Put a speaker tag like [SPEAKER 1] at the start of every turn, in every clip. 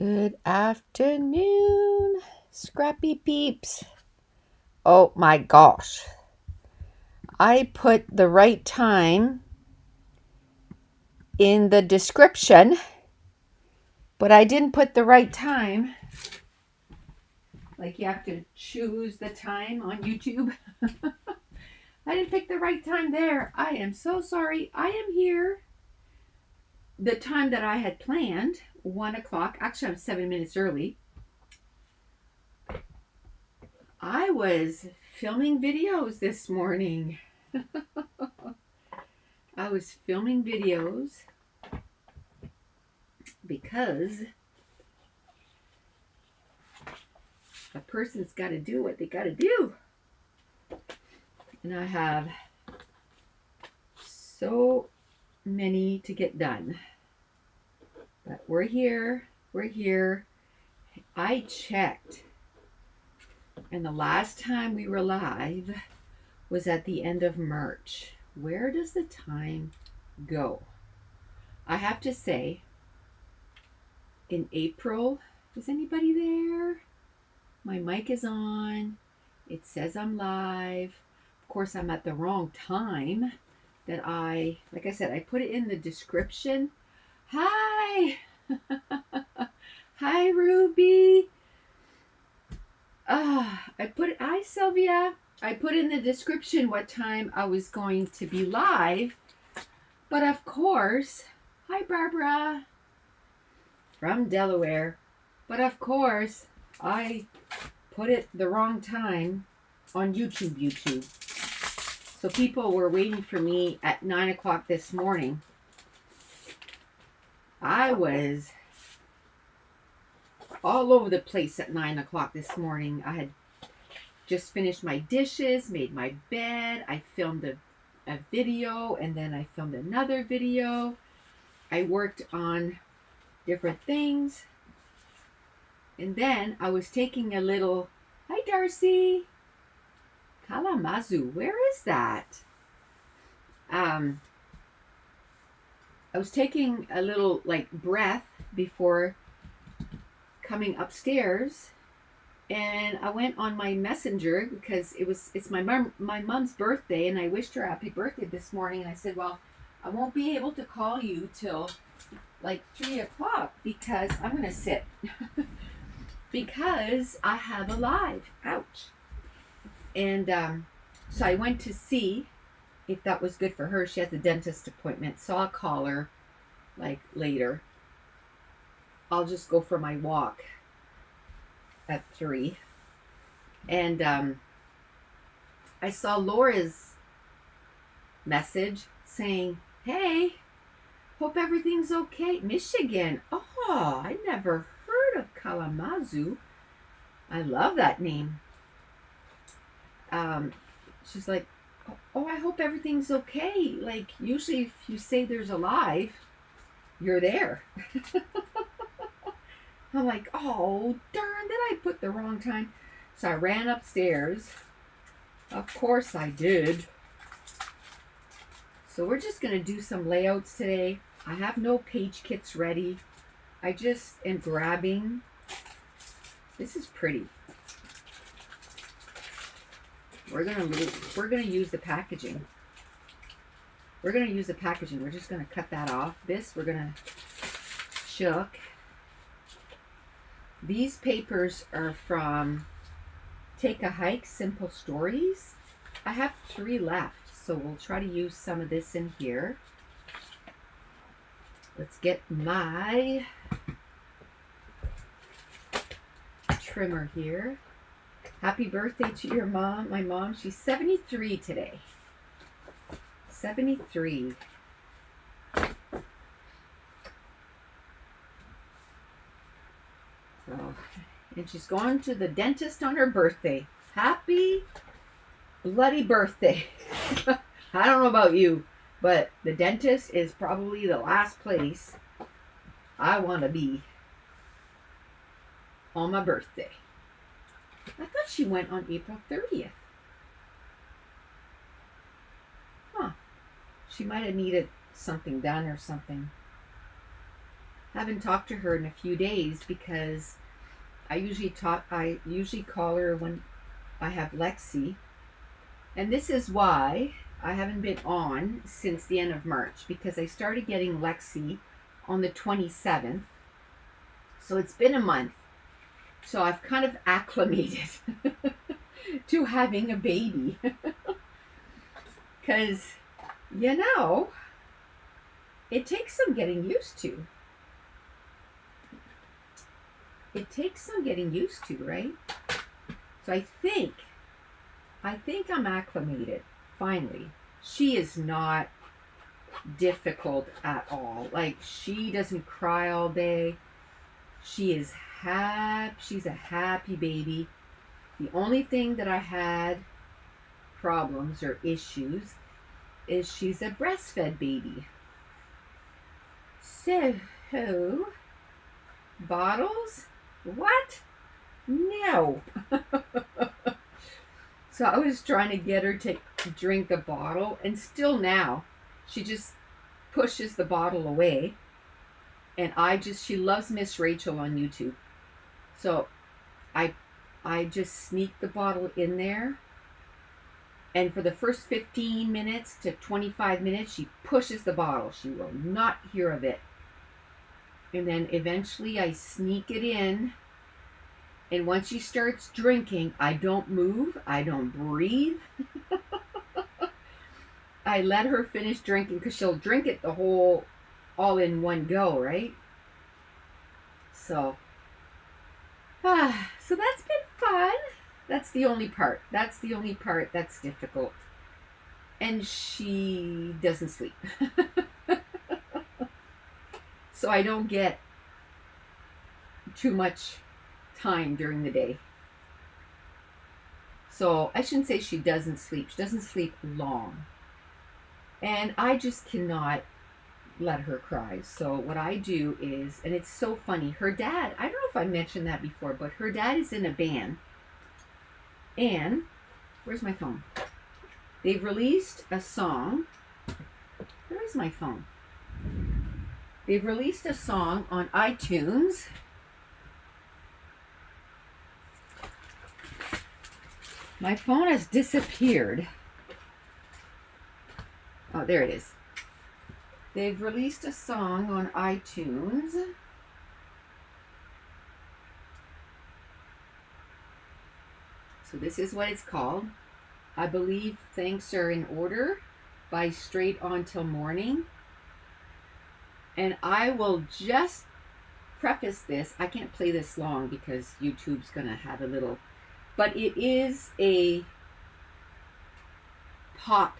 [SPEAKER 1] Good afternoon, Scrappy peeps. Oh my gosh. I put the right time in the description, but I didn't put the right time. Like you have to choose the time on YouTube. I didn't pick the right time there. I am so sorry. I am here. The time that I had planned, 1 o'clock. Actually, I'm 7 minutes early. I was filming videos this morning. I was filming videos because a person's got to do what they got to do. And I have so many to get done. But we're here. We're here. I checked. And the last time we were live was at the end of March. Where does the time go? I have to say, in April, is anybody there? My mic is on. It says I'm live. Of course, I'm at the wrong time that like I said, I put it in the description. Hi. Hi, Ruby. Hi, Sylvia. I put in the description what time I was going to be live. But of course, hi, Barbara from Delaware. But of course, I put it the wrong time on YouTube. So people were waiting for me at 9 o'clock this morning. I was all over the place at 9 o'clock this morning. I had just finished my dishes, made my bed. I filmed a video, and then I filmed another video. I worked on different things. And then I was taking a little, hi Darcy, Kalamazoo, where is that? I was taking a little breath before coming upstairs, and I went on my messenger because it's my mom's birthday, and I wished her happy birthday this morning, and I said, well, I won't be able to call you till 3 o'clock because I'm going to sit because I have a live. Ouch. And so I went to see if that was good for her. She has a dentist appointment, so I'll call her later. I'll just go for my walk at 3. And I saw Laura's message saying, hey, hope everything's okay. Michigan. Oh, I never heard of Kalamazoo. I love that name. She's like, oh, I hope everything's okay. Usually if you say there's a live, you're there. I'm like, oh, darn, did I put the wrong time? So I ran upstairs. Of course I did. So we're just going to do some layouts today. I have no page kits ready. I just am grabbing. This is pretty. We're gonna use the packaging. We're just gonna cut that off. This we're gonna chuck. These papers are from Take a Hike, Simple Stories. I have 3 left, so we'll try to use some of this in here. Let's get my trimmer here. Happy birthday to your mom. My mom, she's 73 today. 73. So, and she's going to the dentist on her birthday. Happy bloody birthday. I don't know about you, but the dentist is probably the last place I want to be on my birthday. I thought she went on April 30th. Huh. She might have needed something done or something. Haven't talked to her in a few days because I usually call her when I have Lexi. And this is why I haven't been on since the end of March, because I started getting Lexi on the 27th. So it's been a month. So I've kind of acclimated to having a baby. Because, it takes some getting used to. It takes some getting used to, right? So I think I'm acclimated, finally. She is not difficult at all. Like, she doesn't cry all day. She is happy. She's a happy baby. The only thing that I had problems or issues is she's a breastfed baby. So, bottles? What? No. So I was trying to get her to drink a bottle, and still now, she just pushes the bottle away. And she loves Miss Rachel on YouTube. So I just sneak the bottle in there. And for the first 15 minutes to 25 minutes, she pushes the bottle. She will not hear of it. And then eventually I sneak it in. And once she starts drinking, I don't move. I don't breathe. I let her finish drinking because she'll drink it all in one go, right? So that's been fun. That's the only part. That's difficult. And she doesn't sleep. So I don't get too much time during the day. So I shouldn't say she doesn't sleep. She doesn't sleep long. And I just cannot let her cry. So what I do is, and it's so funny, her dad, I don't know if I mentioned that before, but her dad is in a band. And, where's my phone? They've released a song. Where is my phone? They've released a song on iTunes. My phone has disappeared. Oh, there it is. They've released a song on iTunes. So this is what it's called. I Believe Thanks Are in Order by Straight On Till Morning. And I will just preface this. I can't play this long because YouTube's going to have a little... But it is a pop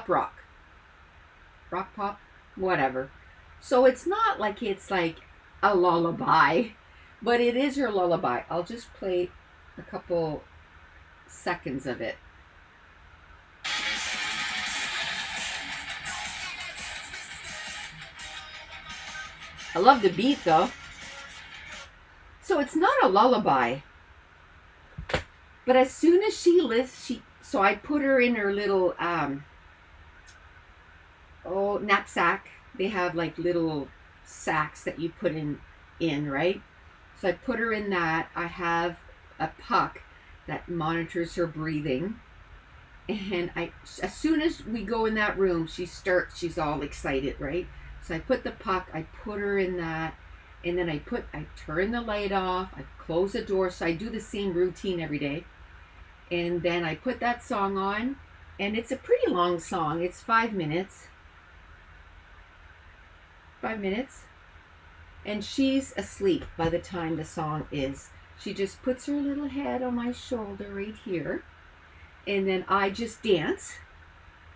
[SPEAKER 1] rock, whatever. So it's not like it's like a lullaby, but it is her lullaby. I'll just play a couple seconds of it. I love the beat though. So it's not a lullaby. But as soon as she lifts, so I put her in her little knapsack. They have like little sacks that you put in, right? So I put her in that. I have a puck that monitors her breathing. And as soon as we go in that room, she's all excited, right? So I put the puck, I put her in that, and then I turn the light off, I close the door. So I do the same routine every day. And then I put that song on, and it's a pretty long song. It's 5 minutes. 5 minutes. And she's asleep by the time the song is. She just puts her little head on my shoulder right here. And then I just dance,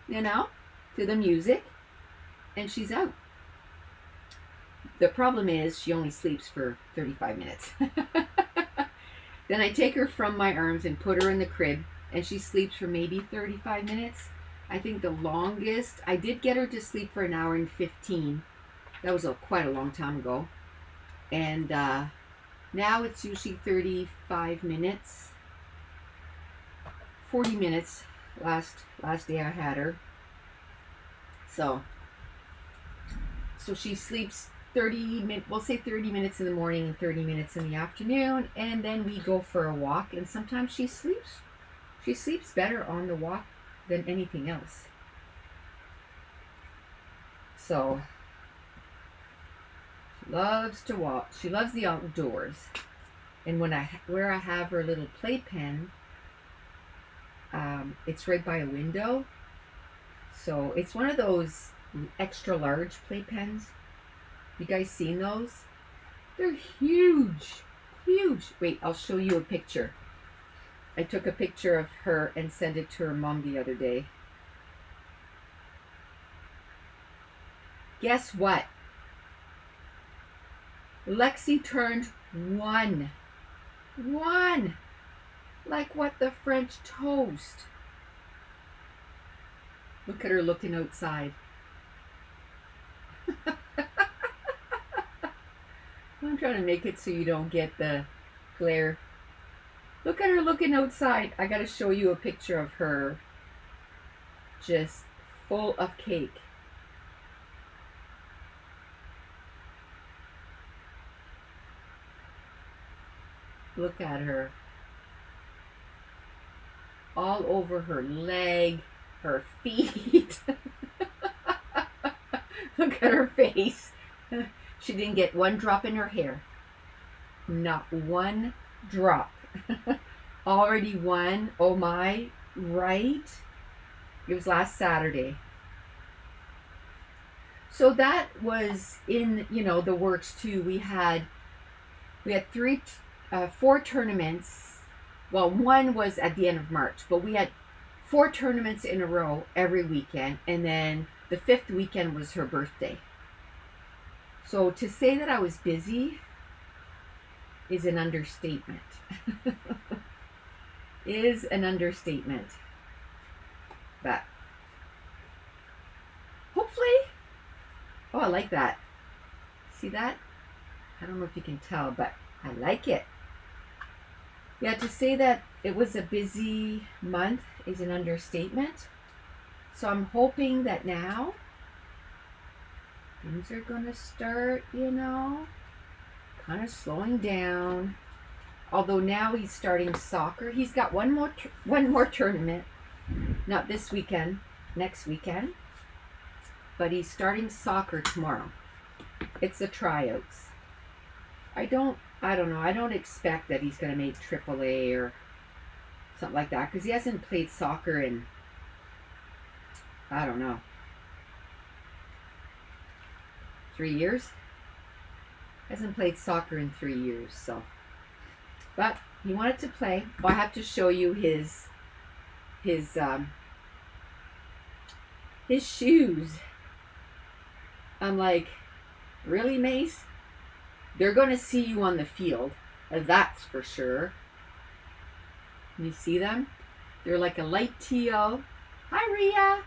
[SPEAKER 1] to the music. And she's out. The problem is she only sleeps for 35 minutes. Then I take her from my arms and put her in the crib, and she sleeps for maybe 35 minutes. I think the longest, I did get her to sleep for an hour and 15. That was quite a long time ago. And now it's usually 35 minutes. 40 minutes last day I had her. So So she sleeps 30 minutes, we'll say 30 minutes in the morning and 30 minutes in the afternoon, and then we go for a walk, and sometimes she sleeps better on the walk than anything else. So she loves to walk. She loves the outdoors. And where I have her little playpen, it's right by a window. So it's one of those extra large playpens. You guys seen those? They're huge, huge. Wait, I'll show you a picture. I took a picture of her and sent it to her mom the other day. Guess what? Lexi turned 1. 1. Like what, the French toast. Look at her looking outside. I'm trying to make it so you don't get the glare. Look at her looking outside. I gotta show you a picture of her just full of cake. Look at her. All over her leg, her feet. Look at her face. She didn't get one drop in her hair. Not one drop. Already one. Oh my, right? It was last Saturday. So that was in, the works too. We had 4 tournaments. Well, one was at the end of March, but we had 4 tournaments in a row every weekend, and then the 5th weekend was her birthday. So to say that I was busy is an understatement. Is an understatement. But hopefully, oh, I like that. See that? I don't know if you can tell, but I like it. Yeah, to say that it was a busy month is an understatement. So I'm hoping that now things are going to start, kind of slowing down. Although now he's starting soccer. He's got one more tournament. Not this weekend, next weekend. But he's starting soccer tomorrow. It's the tryouts. I don't know. I don't expect that he's going to make AAA or something like that, because he hasn't played soccer in, I don't know, 3 years. Hasn't played soccer in 3 years, so. But he wanted to play. Well, I have to show you his shoes. I'm like, really, Mace? They're going to see you on the field. That's for sure. Can you see them? They're like a light teal. Hi, Rhea.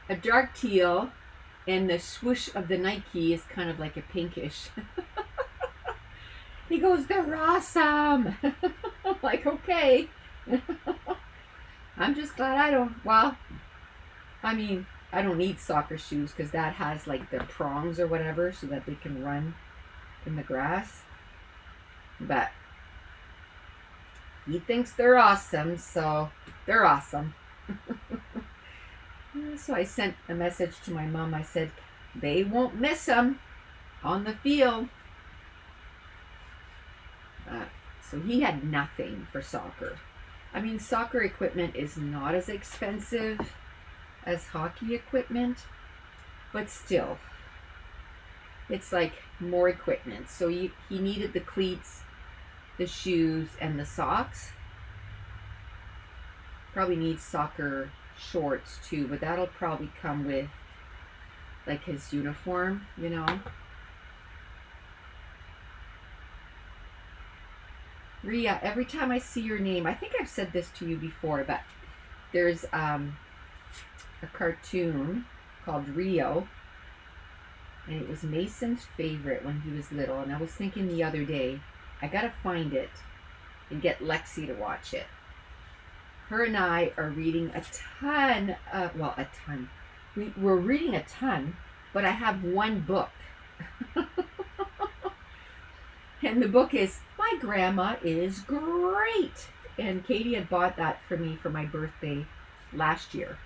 [SPEAKER 1] A dark teal. And the swoosh of the Nike is kind of like a pinkish. He goes, they're awesome. I'm like, okay. I'm just glad I don't, I don't need soccer shoes because that has like the prongs or whatever so that they can run in the grass. But he thinks they're awesome, so they're awesome. So I sent a message to my mom. I said, they won't miss them on the field. So he had nothing for soccer. Soccer equipment is not as expensive as hockey equipment, but still, it's like more equipment. So he needed the cleats, the shoes, and the socks. Probably needs soccer shorts too, but that'll probably come with like his uniform, Rhea, every time I see your name, I think I've said this to you before, but there's a cartoon called Rio, and it was Mason's favorite when he was little, and I was thinking the other day, I gotta find it and get Lexi to watch it. Her and I are reading a ton. We're reading a ton but I have one book. And the book is My Grandma is Great. And Katie had bought that for me for my birthday last year.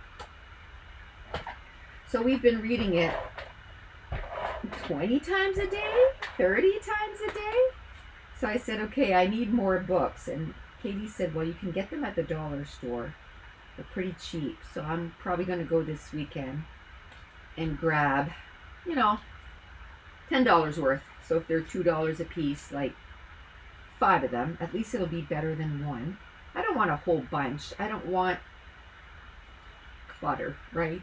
[SPEAKER 1] So we've been reading it 20 times a day, 30 times a day. So I said, okay, I need more books. And Katie said, well, you can get them at the dollar store. They're pretty cheap. So I'm probably going to go this weekend and grab, $10 worth. So if they're $2 a piece, like 5 of them, at least it'll be better than one. I don't want a whole bunch. I don't want clutter, right?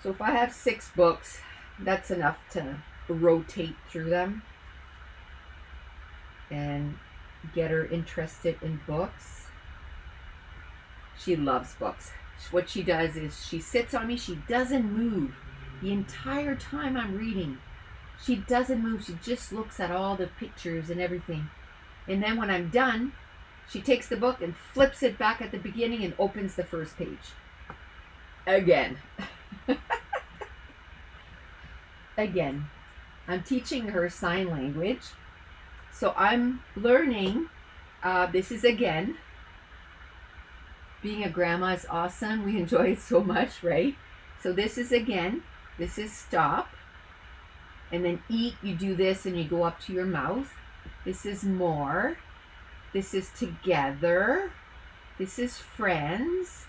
[SPEAKER 1] So if I have 6 books, that's enough to rotate through them and get her interested in books. She loves books. What she does is she sits on me. She doesn't move the entire time I'm reading. She doesn't move. She just looks at all the pictures and everything. And then when I'm done, she takes the book and flips it back at the beginning and opens the first page. Again. Again. I'm teaching her sign language. So I'm learning. This is again. Being a grandma is awesome. We enjoy it so much, right? So this is again. This is stop. And then eat, you do this and you go up to your mouth. This is more. This is together. This is friends.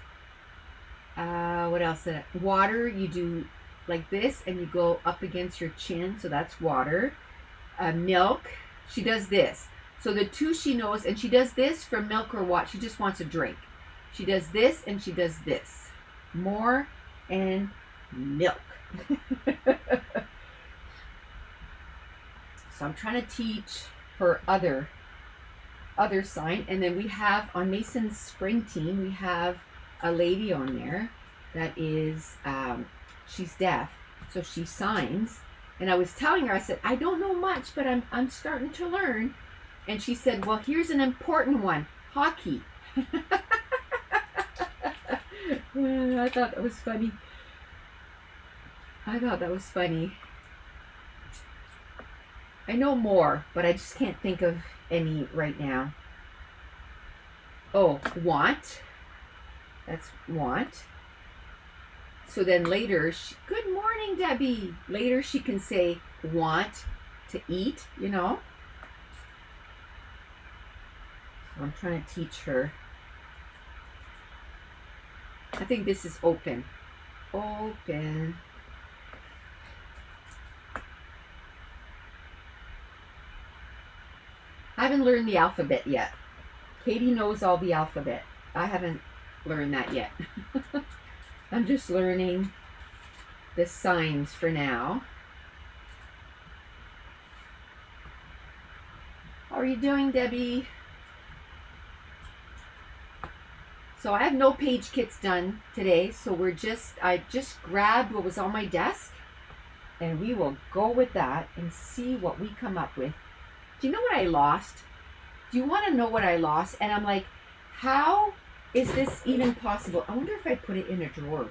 [SPEAKER 1] What else? Water, you do like this and you go up against your chin. So that's water. Milk, she does this. So the two she knows, and she does this for milk or what? She just wants a drink. She does this and she does this. More and milk. So I'm trying to teach her other sign. And then we have on Mason's spring team, we have a lady on there that is, she's deaf. So she signs. And I was telling her, I said, I don't know much, but I'm starting to learn. And she said, well, here's an important one, hockey. I thought that was funny. I know more, but I just can't think of any right now. Oh, want. That's want. So then later, good morning, Debbie. Later she can say want to eat, So I'm trying to teach her. I think this is open. Open. I haven't learned the alphabet yet. Katie knows all the alphabet. I haven't learned that yet. I'm just learning the signs for now. How are you doing, Debbie? So I have no page kits done today, so I just grabbed what was on my desk, and we will go with that and see what we come up with. Do you know what I lost? Do you want to know what I lost? And I'm like, how is this even possible? I wonder if I put it in a drawer.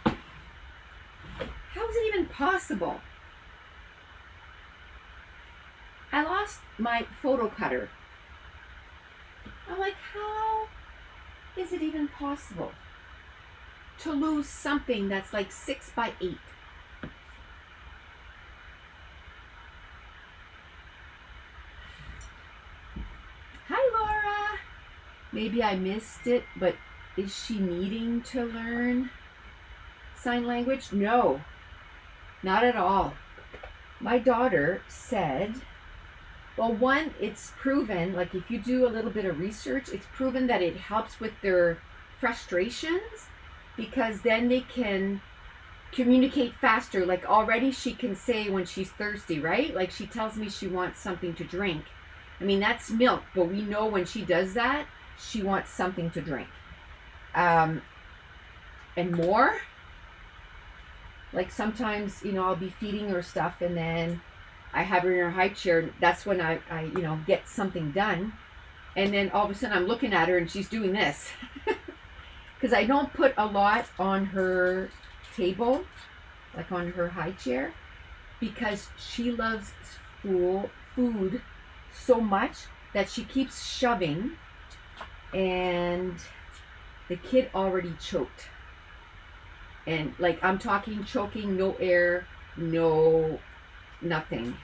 [SPEAKER 1] How is it even possible? I lost my photo cutter. I'm like, how is it even possible to lose something that's like 6 by 8? Hi, Laura. Maybe I missed it, but is she needing to learn sign language? No, not at all. My daughter said, well, one, it's proven, like if you do a little bit of research, it's proven that it helps with their frustrations because then they can communicate faster. Like already she can say when she's thirsty, right? Like she tells me she wants something to drink. I mean, that's milk, but we know when she does that, she wants something to drink. And more, like sometimes, I'll be feeding her stuff and then I have her in her high chair. That's when I get something done. And then all of a sudden I'm looking at her and she's doing this. Because I don't put a lot on her table. like on her high chair, because she loves food so much that she keeps shoving, and the kid already choked. And like, I'm talking choking, no air, no nothing.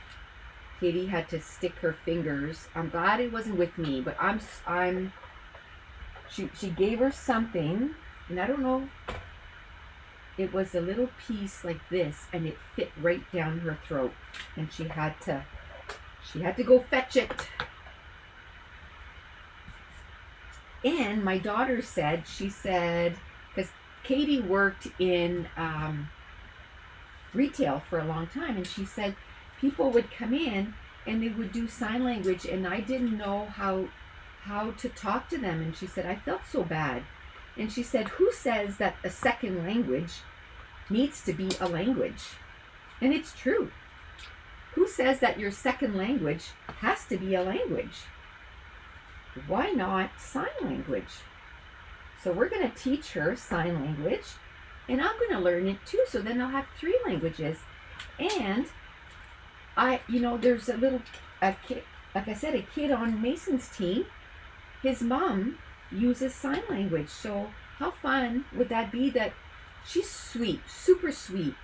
[SPEAKER 1] Katie had to stick her fingers. I'm glad it wasn't with me, but she gave her something, and I don't know, it was a little piece like this, and it fit right down her throat, and she had to go fetch it. And my daughter said, because Katie worked in retail for a long time, and she said people would come in and they would do sign language, and I didn't know how to talk to them. And she said, I felt so bad. And she said, who says that a second language needs to be a language? And it's true. Who says that your second language has to be a language? Why not sign language? So we're going to teach her sign language, and I'm going to learn it too. So then I'll have 3 languages. And there's a kid, like I said, a kid on Mason's team. His mom uses sign language. So how fun would that be? That she's sweet, super sweet.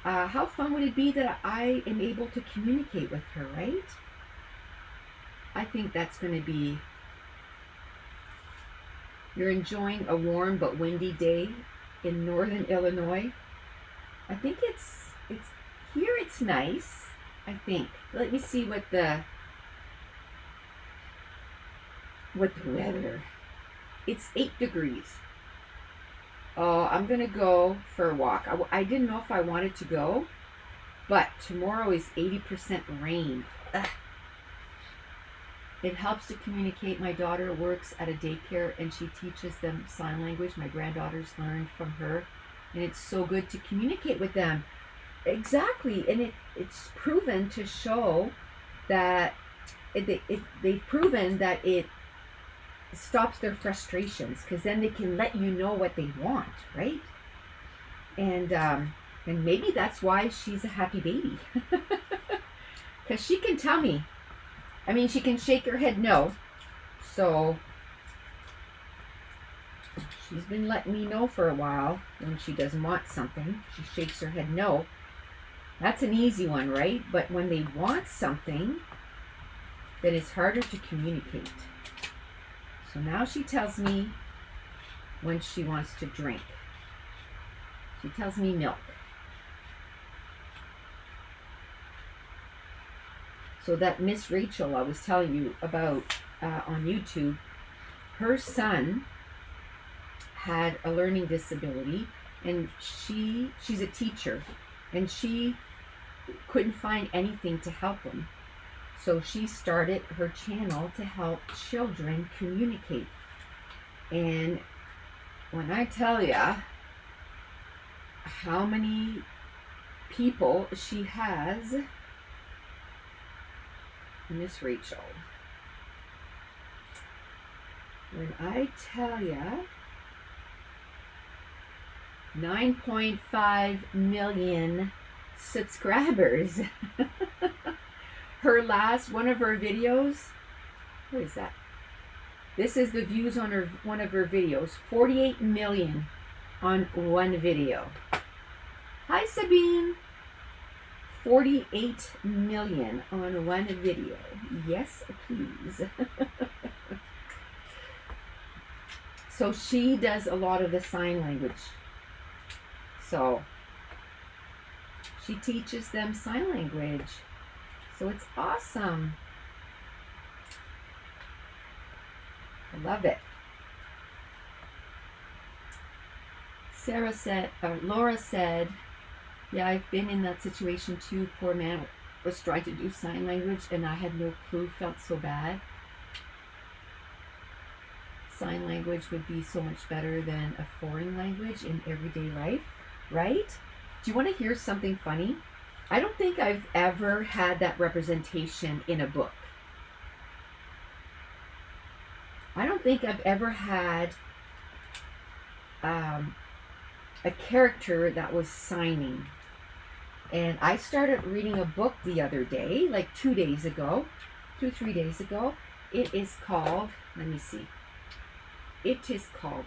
[SPEAKER 1] How fun would it be that I am able to communicate with her, right? I think that's going to be... You're enjoying a warm but windy day in northern Illinois. I think it's here it's nice, I think. Let me see what the weather. It's 8 degrees. Oh, I'm going to go for a walk. I didn't know if I wanted to go, but tomorrow is 80% rain. Ugh. It helps to communicate. My daughter works at a daycare, and she teaches them sign language. My granddaughters learned from her, and it's so good to communicate with them. Exactly, and it's proven to show that they've proven that it stops their frustrations, because then they can let you know what they want, right? And maybe that's why she's a happy baby, because she can tell me. I mean, she can shake her head no. So she's been letting me know for a while when she doesn't want something. She shakes her head no. That's an easy one, right? But when they want something, then it's harder to communicate. So now she tells me when she wants to drink. She tells me milk. So that Miss Rachel I was telling you about on YouTube, her son had a learning disability, and she's a teacher, and she couldn't find anything to help him. So she started her channel to help children communicate. And when I tell ya how many people she has, Miss Rachel, when I tell ya 9.5 million subscribers. Her last one of her videos, what is that? This is the views on one of her videos. 48 million on one video. Hi Sabine. 48 million on one video. Yes, please. So she does a lot of the sign language. So she teaches them sign language. So it's awesome. I love it. Laura said, yeah, I've been in that situation too. Poor man was trying to do sign language and I had no clue, felt so bad. Sign language would be so much better than a foreign language in everyday life, right? Do you want to hear something funny? I don't think I've ever had that representation in a book. I don't think I've ever had a character that was signing. And I started reading a book the other day, like 3 days ago. It is called, let me see. It is called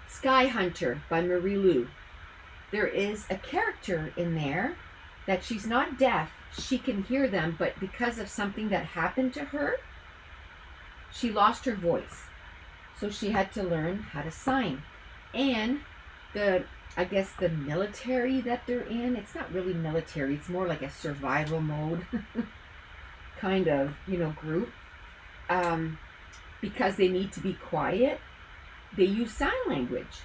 [SPEAKER 1] Sky Hunter by Marie Lu. There is a character in there that she's not deaf. She can hear them, but because of something that happened to her, she lost her voice. So she had to learn how to sign. And I guess the military that they're in, it's not really military, it's more like a survival mode kind of, group. Because they need to be quiet, they use sign language.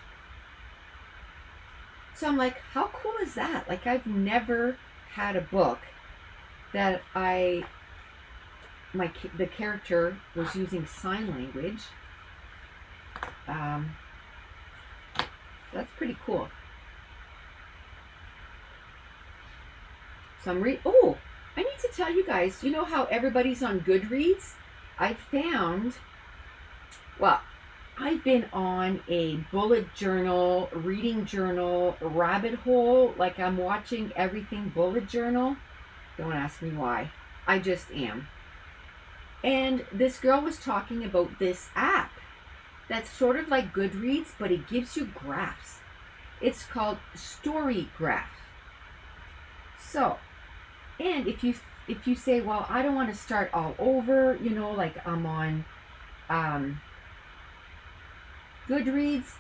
[SPEAKER 1] So I'm like, how cool is that? Like, I've never had a book that the character was using sign language. That's pretty cool. So I need to tell you guys, you know how everybody's on Goodreads? I've been on a bullet journal, reading journal, rabbit hole. Like, I'm watching everything bullet journal. Don't ask me why. I just am. And this girl was talking about this app that's sort of like Goodreads, but it gives you graphs. It's called Story Graph. So, and if you say, well, I don't want to start all over, like I'm on Goodreads,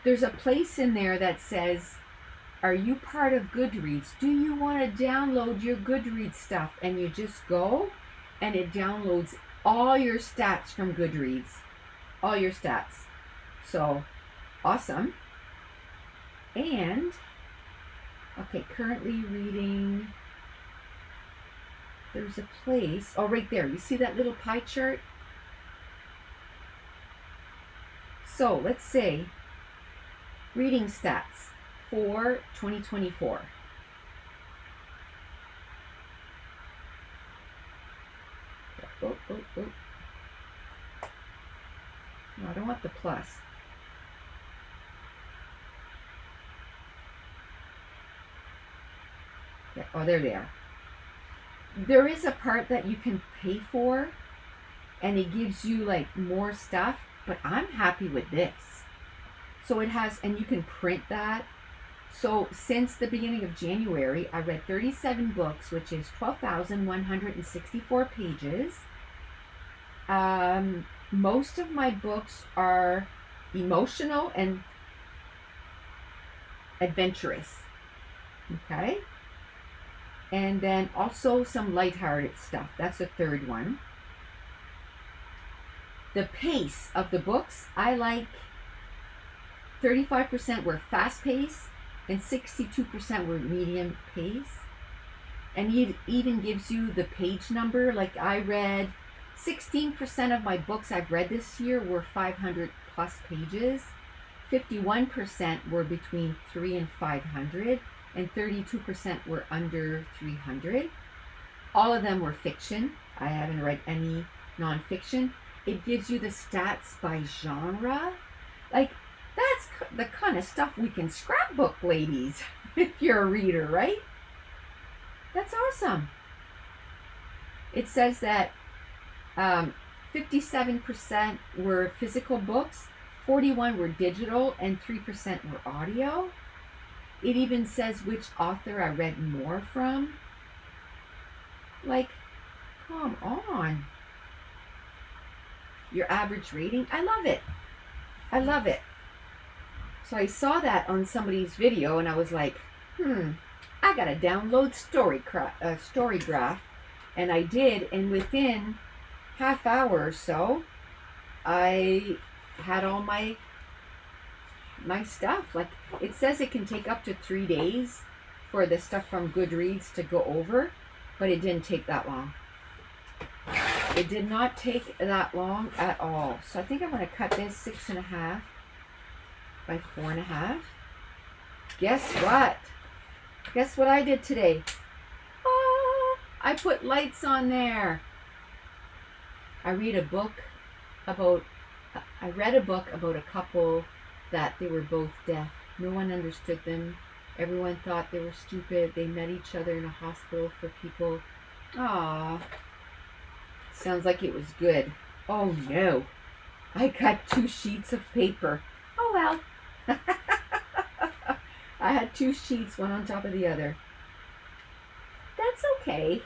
[SPEAKER 1] there's a place in there that says, are you part of Goodreads? Do you want to download your Goodreads stuff? And you just go and it downloads all your stats from Goodreads. All your stats. So, awesome. And, okay, currently reading, there's a place, right there. You see that little pie chart? So, let's say, reading stats for 2024. No, I don't want the plus. Yeah, there they are. There is a part that you can pay for, and it gives you like more stuff, but I'm happy with this. So it has, and you can print that. So since the beginning of January, I read 37 books, which is 12,164 pages. Most of my books are emotional and adventurous. Okay? And then also some lighthearted stuff. That's the third one. The pace of the books, I like 35% were fast paced and 62% were medium pace. And it even gives you the page number. Like, I read 16% of my books I've read this year were 500 plus pages. 51% were between 300 and 500, and 32% were under 300. All of them were fiction. I haven't read any nonfiction. It gives you the stats by genre. Like, that's the kind of stuff we can scrapbook, ladies, if you're a reader, right? That's awesome. It says that 57% were physical books, 41% were digital, and 3% were audio. It even says which author I read more from. Like, come on. Your average rating, I love it. I love it. So I saw that on somebody's video, and I was like, I gotta download Story Graph. And I did, and within half hour or so, I had all my stuff. Like, it says it can take up to 3 days for the stuff from Goodreads to go over, but it didn't take that long. It did not take that long at all. So I think I'm going to cut this 6.5 by 4.5. Guess what? Guess what I did today? Oh, I put lights on there. I read a book about I read a book about a couple that they were both deaf. No one understood them. Everyone thought they were stupid. They met each other in a hospital for people. Ah, sounds like it was good. Oh no, I got 2 sheets of paper. Oh well. I had 2 sheets, one on top of the other. That's okay.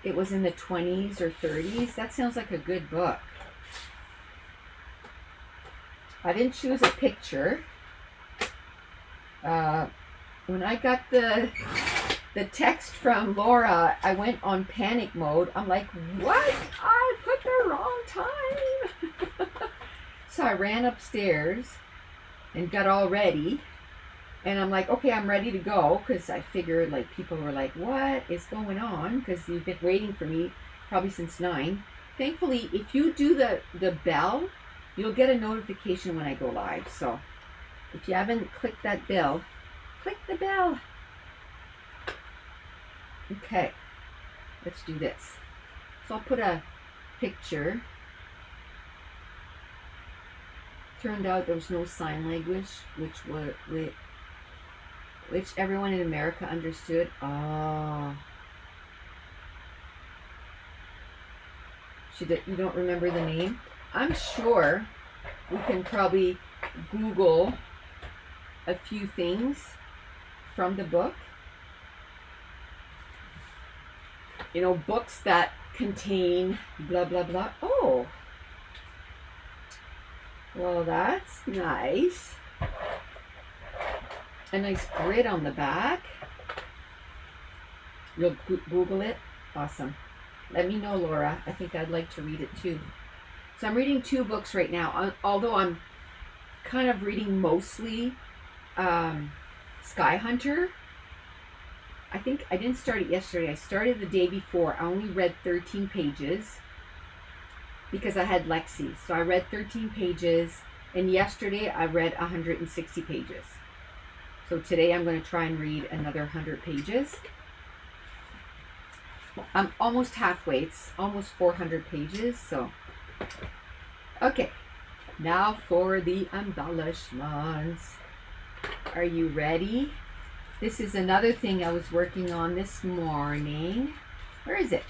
[SPEAKER 1] It was in the 20s or 30s. That sounds like a good book. I didn't choose a picture. When I got the text from Laura, I went on panic mode. I'm like, what? I put the wrong time. So I ran upstairs and got all ready. And I'm like, okay, I'm ready to go, because I figured like people were like, what is going on? Because you've been waiting for me probably since 9. Thankfully, if you do the bell, you'll get a notification when I go live. So if you haven't clicked that bell, click the bell. Okay, let's do this. So I'll put a picture. Turned out there was no sign language, which everyone in America understood. Oh. You don't remember the name? I'm sure we can probably Google a few things from the book. You know, books that contain blah, blah, blah. Oh. Well, that's nice. A nice grid on the back. You'll Google it. Awesome. Let me know, Laura. I think I'd like to read it too. So I'm reading 2 books right now, although I'm kind of reading mostly Sky Hunter. I think I didn't start it yesterday. I started the day before. I only read 13 pages because I had Lexi. So I read 13 pages, and yesterday I read 160 pages. So today I'm going to try and read another 100 pages. I'm almost halfway. It's almost 400 pages. So, okay. Now for the embellishments. Are you ready? This is another thing I was working on this morning. Where is it?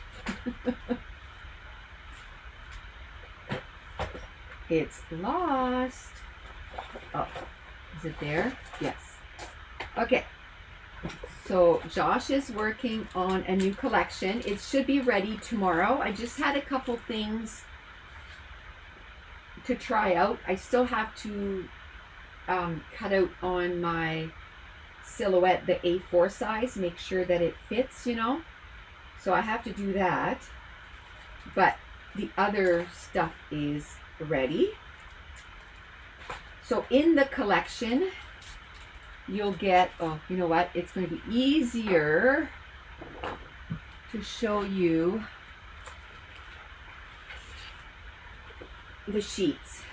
[SPEAKER 1] It's lost. Oh, is it there? Yes. Okay. So Josh is working on a new collection. It should be ready tomorrow. I just had a couple things to try out. I still have to cut out on my silhouette the A4 size, make sure that it fits, you know. So I have to do that. But the other stuff is ready. So in the collection, you'll get, oh, you know what? It's going to be easier to show you the sheets.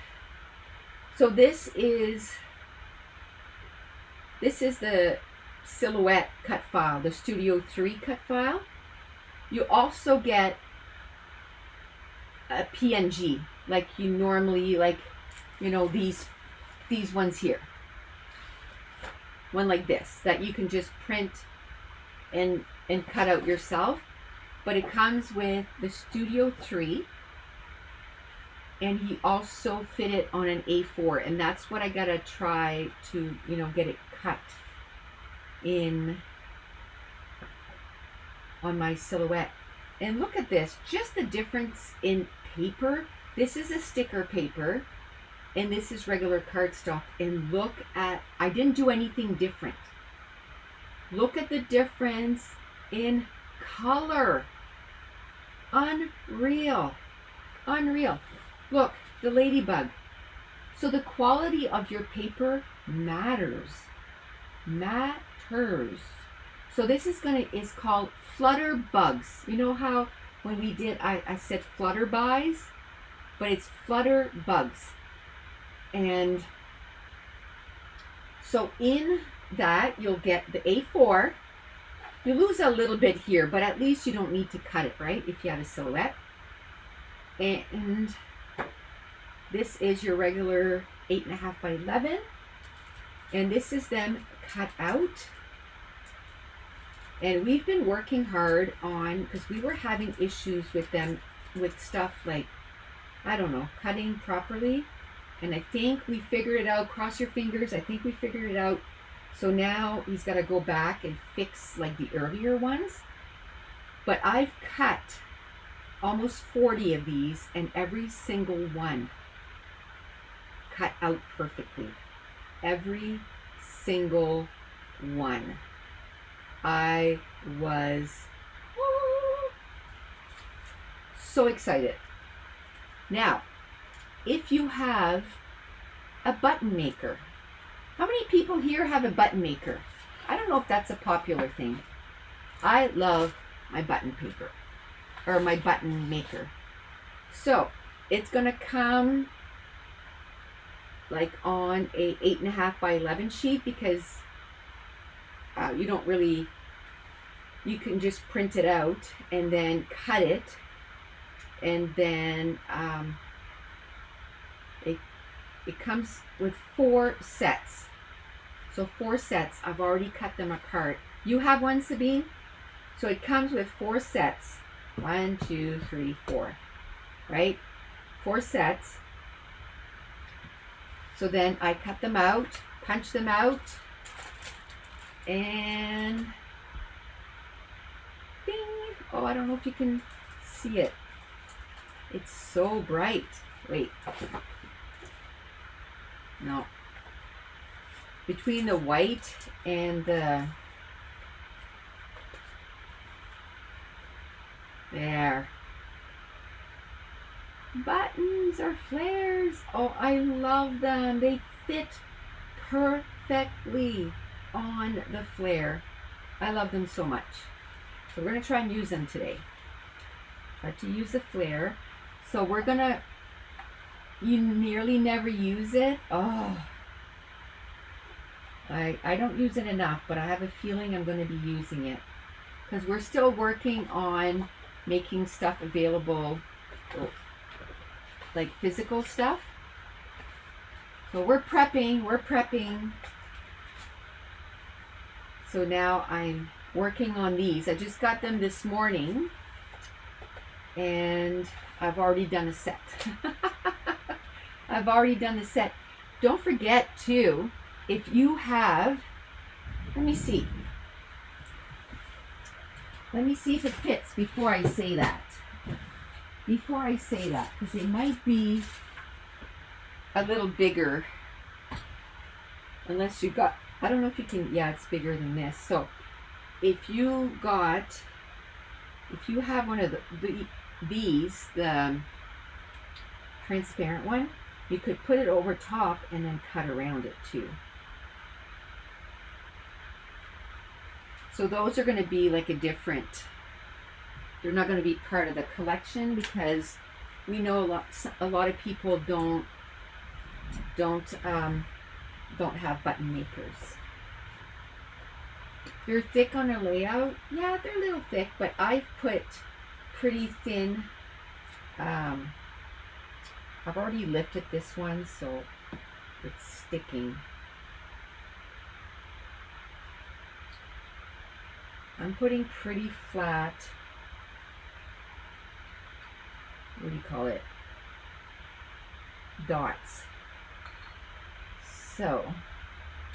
[SPEAKER 1] So this is the silhouette cut file, the Studio 3 cut file. You also get a PNG, like you normally, like, you know, these ones here. One like this that you can just print and cut out yourself. But it comes with the Studio 3, and he also fit it on an A4, and that's what I gotta try to, you know, get it cut in on my silhouette. And look at this, just the difference in paper. This is a sticker paper, and this is regular cardstock. And look at, I didn't do anything different. Look at the difference in color. Unreal. Unreal. Look, the ladybug. So the quality of your paper matters. Matters. So this is called Flutter Bugs. You know how when we did, I said Flutter Buys, but it's Flutter Bugs. And so in that, you'll get the A4. You lose a little bit here, but at least you don't need to cut it, right? If you have a silhouette. And this is your regular 8.5 by 11. And this is them cut out. And we've been working hard on, because we were having issues with them, with stuff like, I don't know, cutting properly. And I think we figured it out. Cross your fingers. I think we figured it out. So now he's got to go back and fix like the earlier ones. But I've cut almost 40 of these, and every single one cut out perfectly. Every single one. I was so excited. Now, if you have a button maker, how many people here have a button maker? I don't know if that's a popular thing. I love my button paper, or my button maker. So it's gonna come like on a 8.5 by 11 sheet, because you don't really, you can just print it out and then cut it, and then it comes with 4 sets. So 4 sets, I've already cut them apart. You have one, Sabine? So it comes with 4 sets. 1, 2, 3, 4, right? 4 sets. So then I cut them out, punch them out, and ding! Oh, I don't know if you can see it. It's so bright. Wait. No. Between the white and the... There. Buttons or flares. Oh, I love them. They fit perfectly on the flare. I love them so much. So we're going to try and use them today. Try to use the flare. So we're going to... You nearly never use it. Oh. I don't use it enough, but I have a feeling I'm going to be using it. Because we're still working on making stuff available, like physical stuff. So we're prepping. So now I'm working on these. I just got them this morning, and I've already done a set. I've already done the set. Don't forget too, if you have, let me see if it fits before I say that. Because it might be a little bigger, unless you got, I don't know if you can, yeah, it's bigger than this. So if you have one of these, the transparent one, you could put it over top and then cut around it too. So those are going to be like a different, they're not going to be part of the collection, because we know a lot of people don't have button makers. They're thick on their layout. Yeah, they're a little thick, but I've put pretty thin. I've already lifted this one, so it's sticking. I'm putting pretty flat, what do you call it, dots. So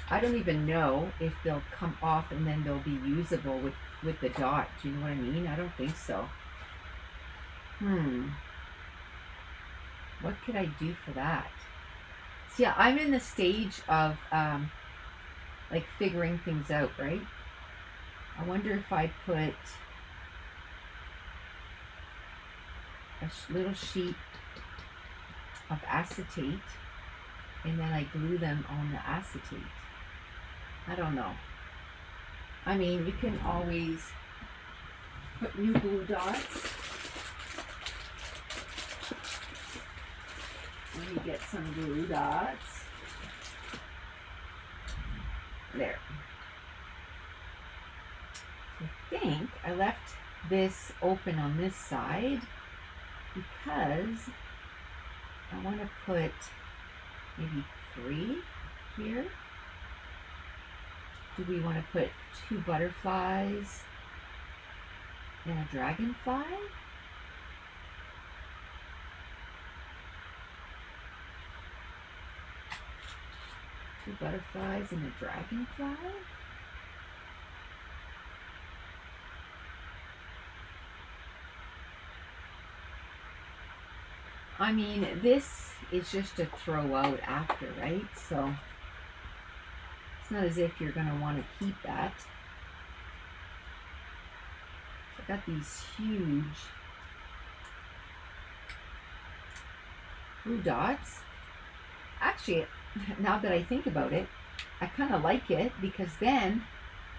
[SPEAKER 1] I don't even know if they'll come off and then they'll be usable with the dot. Do you know what I mean? I don't think so. What could I do for that? So yeah, I'm in the stage of like figuring things out, right? I wonder if I put a little sheet of acetate and then I glue them on the acetate. I don't know. I mean, you can always put new glue dots. Let me get some glue dots. There. I think I left this open on this side. because I want to put maybe 3 here. Do we want to put 2 butterflies and a dragonfly? 2 butterflies and a dragonfly? I mean, this is just to throw out after, right? So it's not as if you're going to want to keep that. So I've got these huge blue dots. Actually, now that I think about it, I kind of like it because then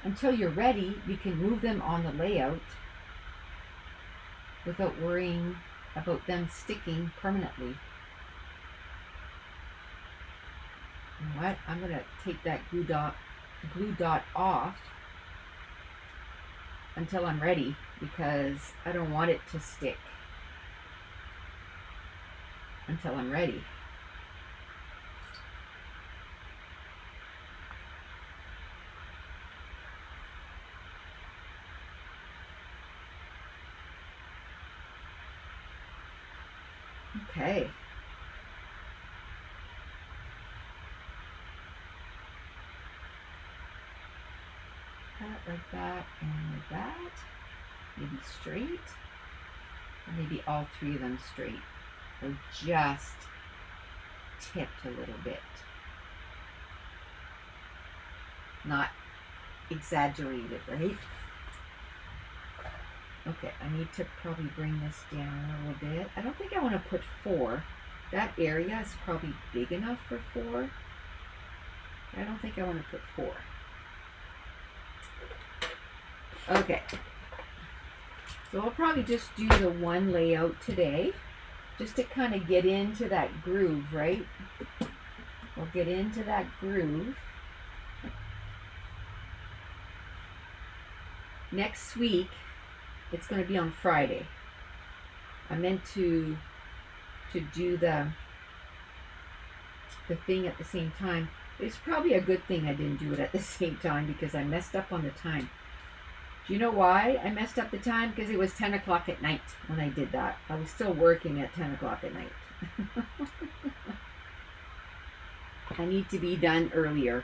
[SPEAKER 1] until you're ready, you can move them on the layout without worrying about them sticking permanently. You know what? I'm going to take that glue dot off until I'm ready because I don't want it to stick until I'm ready. Okay. That like that and like that. Maybe straight. Or maybe all 3 of them straight. Or just tipped a little bit. Not exaggerated, right? Okay, I need to probably bring this down a little bit. I don't think I want to put 4. That area is probably big enough for 4. I don't think I want to put 4. Okay. So I'll probably just do the one layout today, just to kind of get into that groove, right? We'll get into that groove. Next week, it's going to be on Friday. I meant to do the thing at the same time. It's probably a good thing I didn't do it at the same time because I messed up on the time. Do you know why I messed up the time? Because it was 10 o'clock at night when I did that. I was still working at 10 o'clock at night. I need to be done earlier.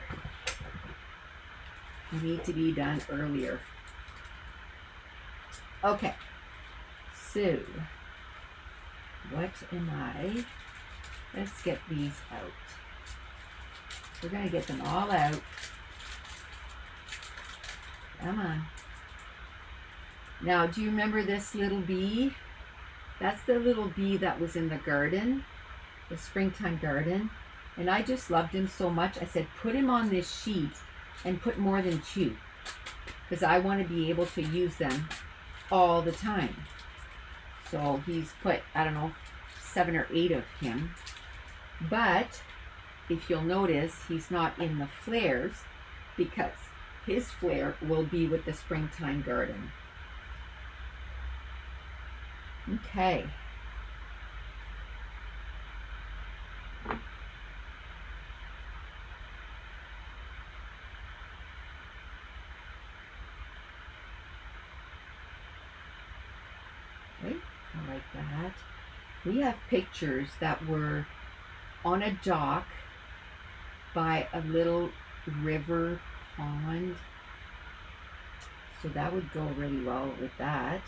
[SPEAKER 1] I need to be done earlier. Okay. So, what am I? Let's get these out. We're going to get them all out. Come on. Now, do you remember this little bee? That's the little bee that was in the garden, the springtime garden. And I just loved him so much. I said, put him on this sheet and put more than 2. Because I want to be able to use them all the time. So he's put, I don't know, 7 or 8 of him. But if you'll notice, he's not in the flares because his flare will be with the springtime garden. Okay. Okay, I like that. We have pictures that were on a dock by a little river pond. So that would go really well with that.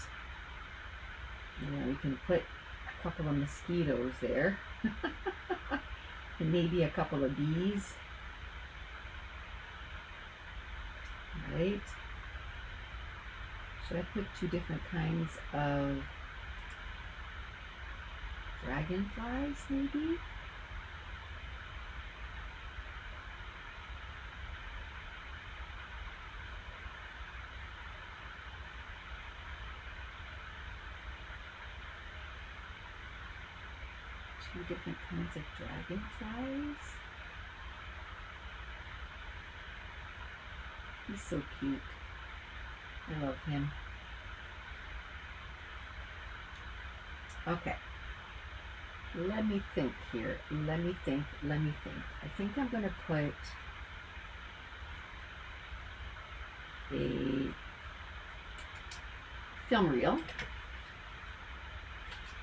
[SPEAKER 1] We can put a couple of mosquitoes there. And maybe a couple of bees. Right. Should I put 2 different kinds of dragonflies, maybe? Different kinds of dragonflies. He's so cute. I love him. Okay, Let me think here. Let me think. I think I'm going to put a film reel.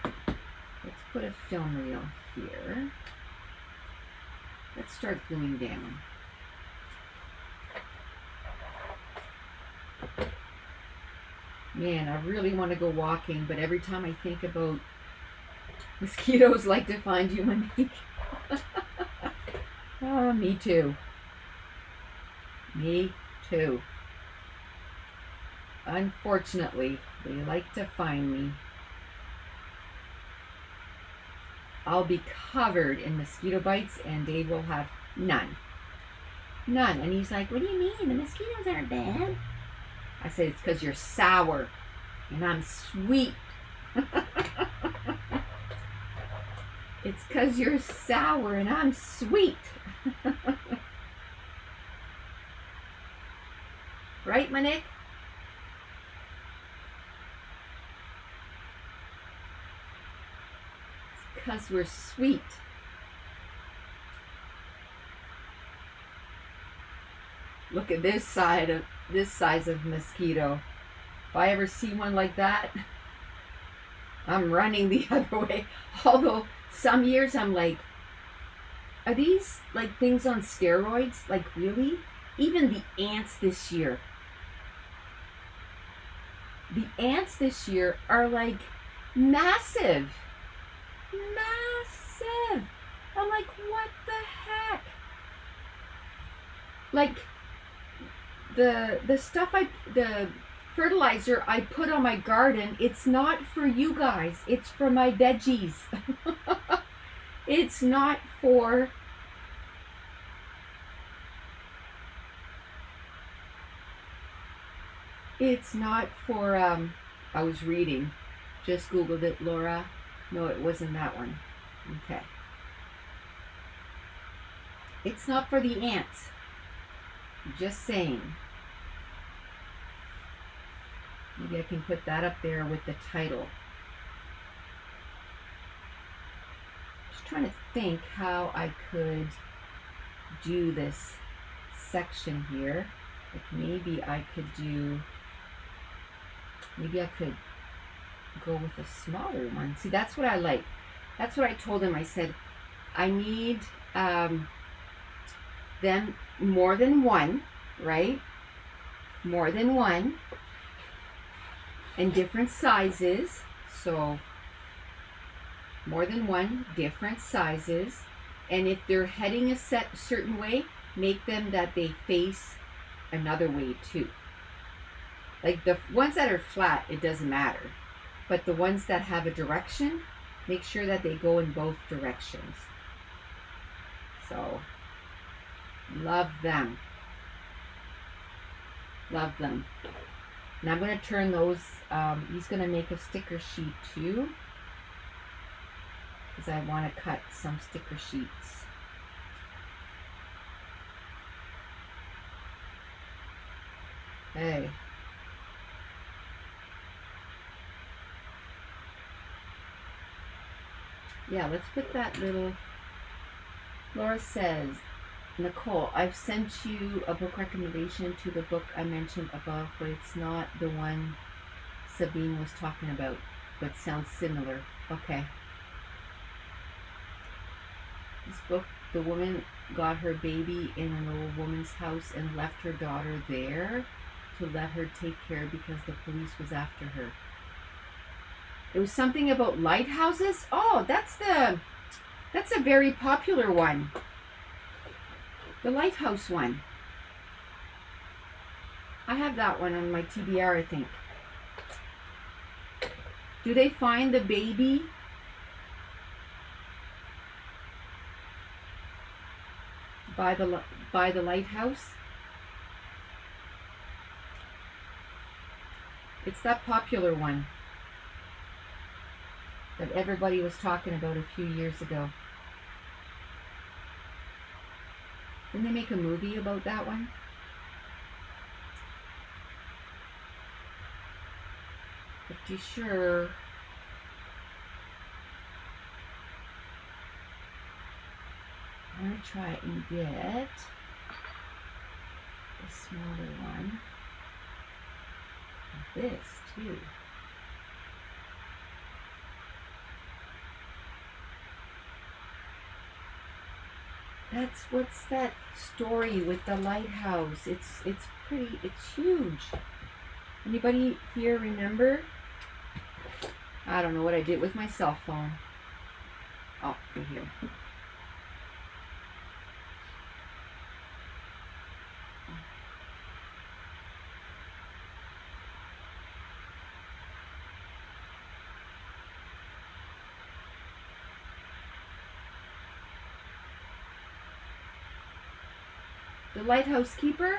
[SPEAKER 1] Let's put a film reel here. Let's start gluing down. Man, I really want to go walking, but every time I think about mosquitoes like to find you, Monique. Oh, me too. Me too. Unfortunately, they like to find me. I'll be covered in mosquito bites and Dave will have none. None. And he's like, what do you mean? The mosquitoes aren't bad. I said, it's because you're sour and I'm sweet. It's because you're sour and I'm sweet. Right, Monique? It's because we're sweet. Look at this size of mosquito. If I ever see one like that, I'm running the other way. Although some years I'm like, are these like things on steroids? Like really? Even the ants this year. The ants this year are like massive. Massive. I'm like, what the heck? Like the stuff the fertilizer I put on my garden, it's not for you guys. It's for my veggies. It's not for I was reading. Just Googled it, Laura. No, it wasn't that one. Okay. It's not for the ants. Just saying. Maybe I can put that up there with the title. Just trying to think how I could do this section here. Like maybe I could go with a smaller one. See, that's what I like. That's what I told him. I said, I need them more than one, right? More than one. And different sizes. So, more than one, different sizes. And if they're heading a certain way, make them that they face another way too. Like the ones that are flat, it doesn't matter. But the ones that have a direction, make sure that they go in both directions. So, love them. Love them. And I'm going to turn those, he's going to make a sticker sheet too. Because I want to cut some sticker sheets. Okay. Yeah, let's put that little, Laura says, Nicole, I've sent you a book recommendation to the book I mentioned above, but it's not the one Sabine was talking about, but sounds similar. Okay. This book, the woman got her baby in an old woman's house and left her daughter there to let her take care because the police was after her. It was something about lighthouses. Oh, that's a very popular one. The lighthouse one. I have that one on my TBR, I think. Do they find the baby? By the lighthouse? It's that popular one that everybody was talking about a few years ago. Didn't they make a movie about that one? Pretty sure. want to try and get a smaller one. This too. What's that story with the lighthouse? It's pretty, it's huge. Anybody here remember? I don't know what I did with my cell phone. Oh, right here. The lighthouse keeper?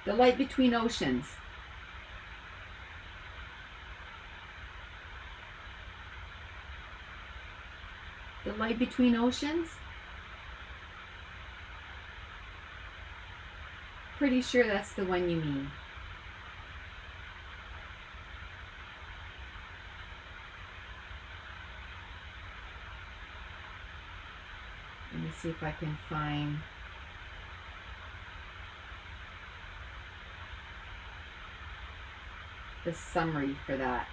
[SPEAKER 1] The light between oceans. The light between oceans? Pretty sure that's the one you mean. Let me see if I can find the summary for that.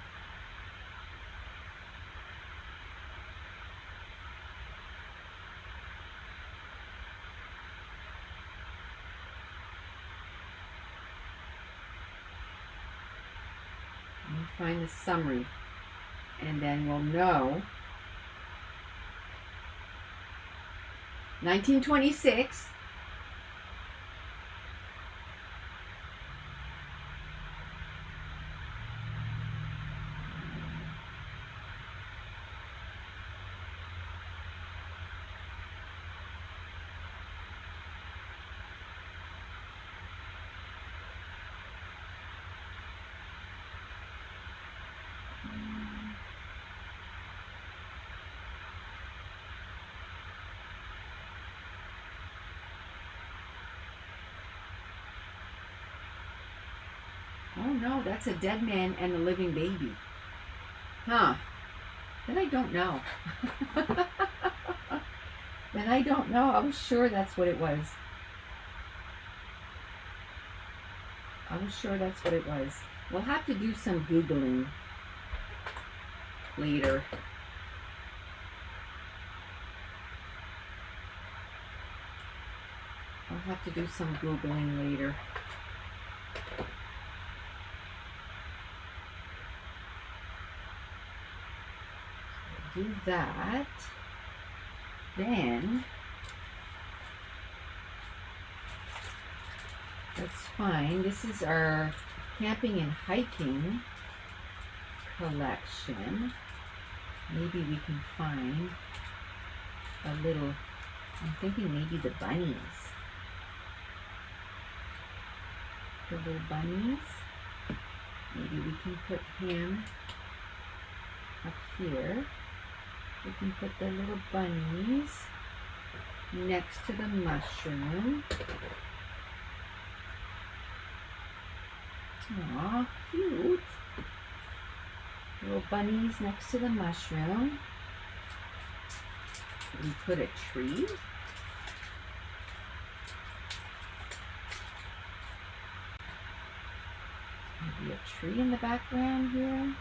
[SPEAKER 1] Let me find the summary, and then we'll know. 1926. Oh no, that's a dead man and a living baby. Huh. Then I don't know. Then I don't know. I was sure that's what it was. I was sure that's what it was. We'll have to do some Googling later. I'll have to do some Googling later. Do that, then that's fine. This is our camping and hiking collection. Maybe we can find a little, I'm thinking maybe the bunnies. The little bunnies. Maybe we can put him up here. We can put the little bunnies next to the mushroom. Aw, cute. Little bunnies next to the mushroom. We put a tree. Maybe a tree in the background here.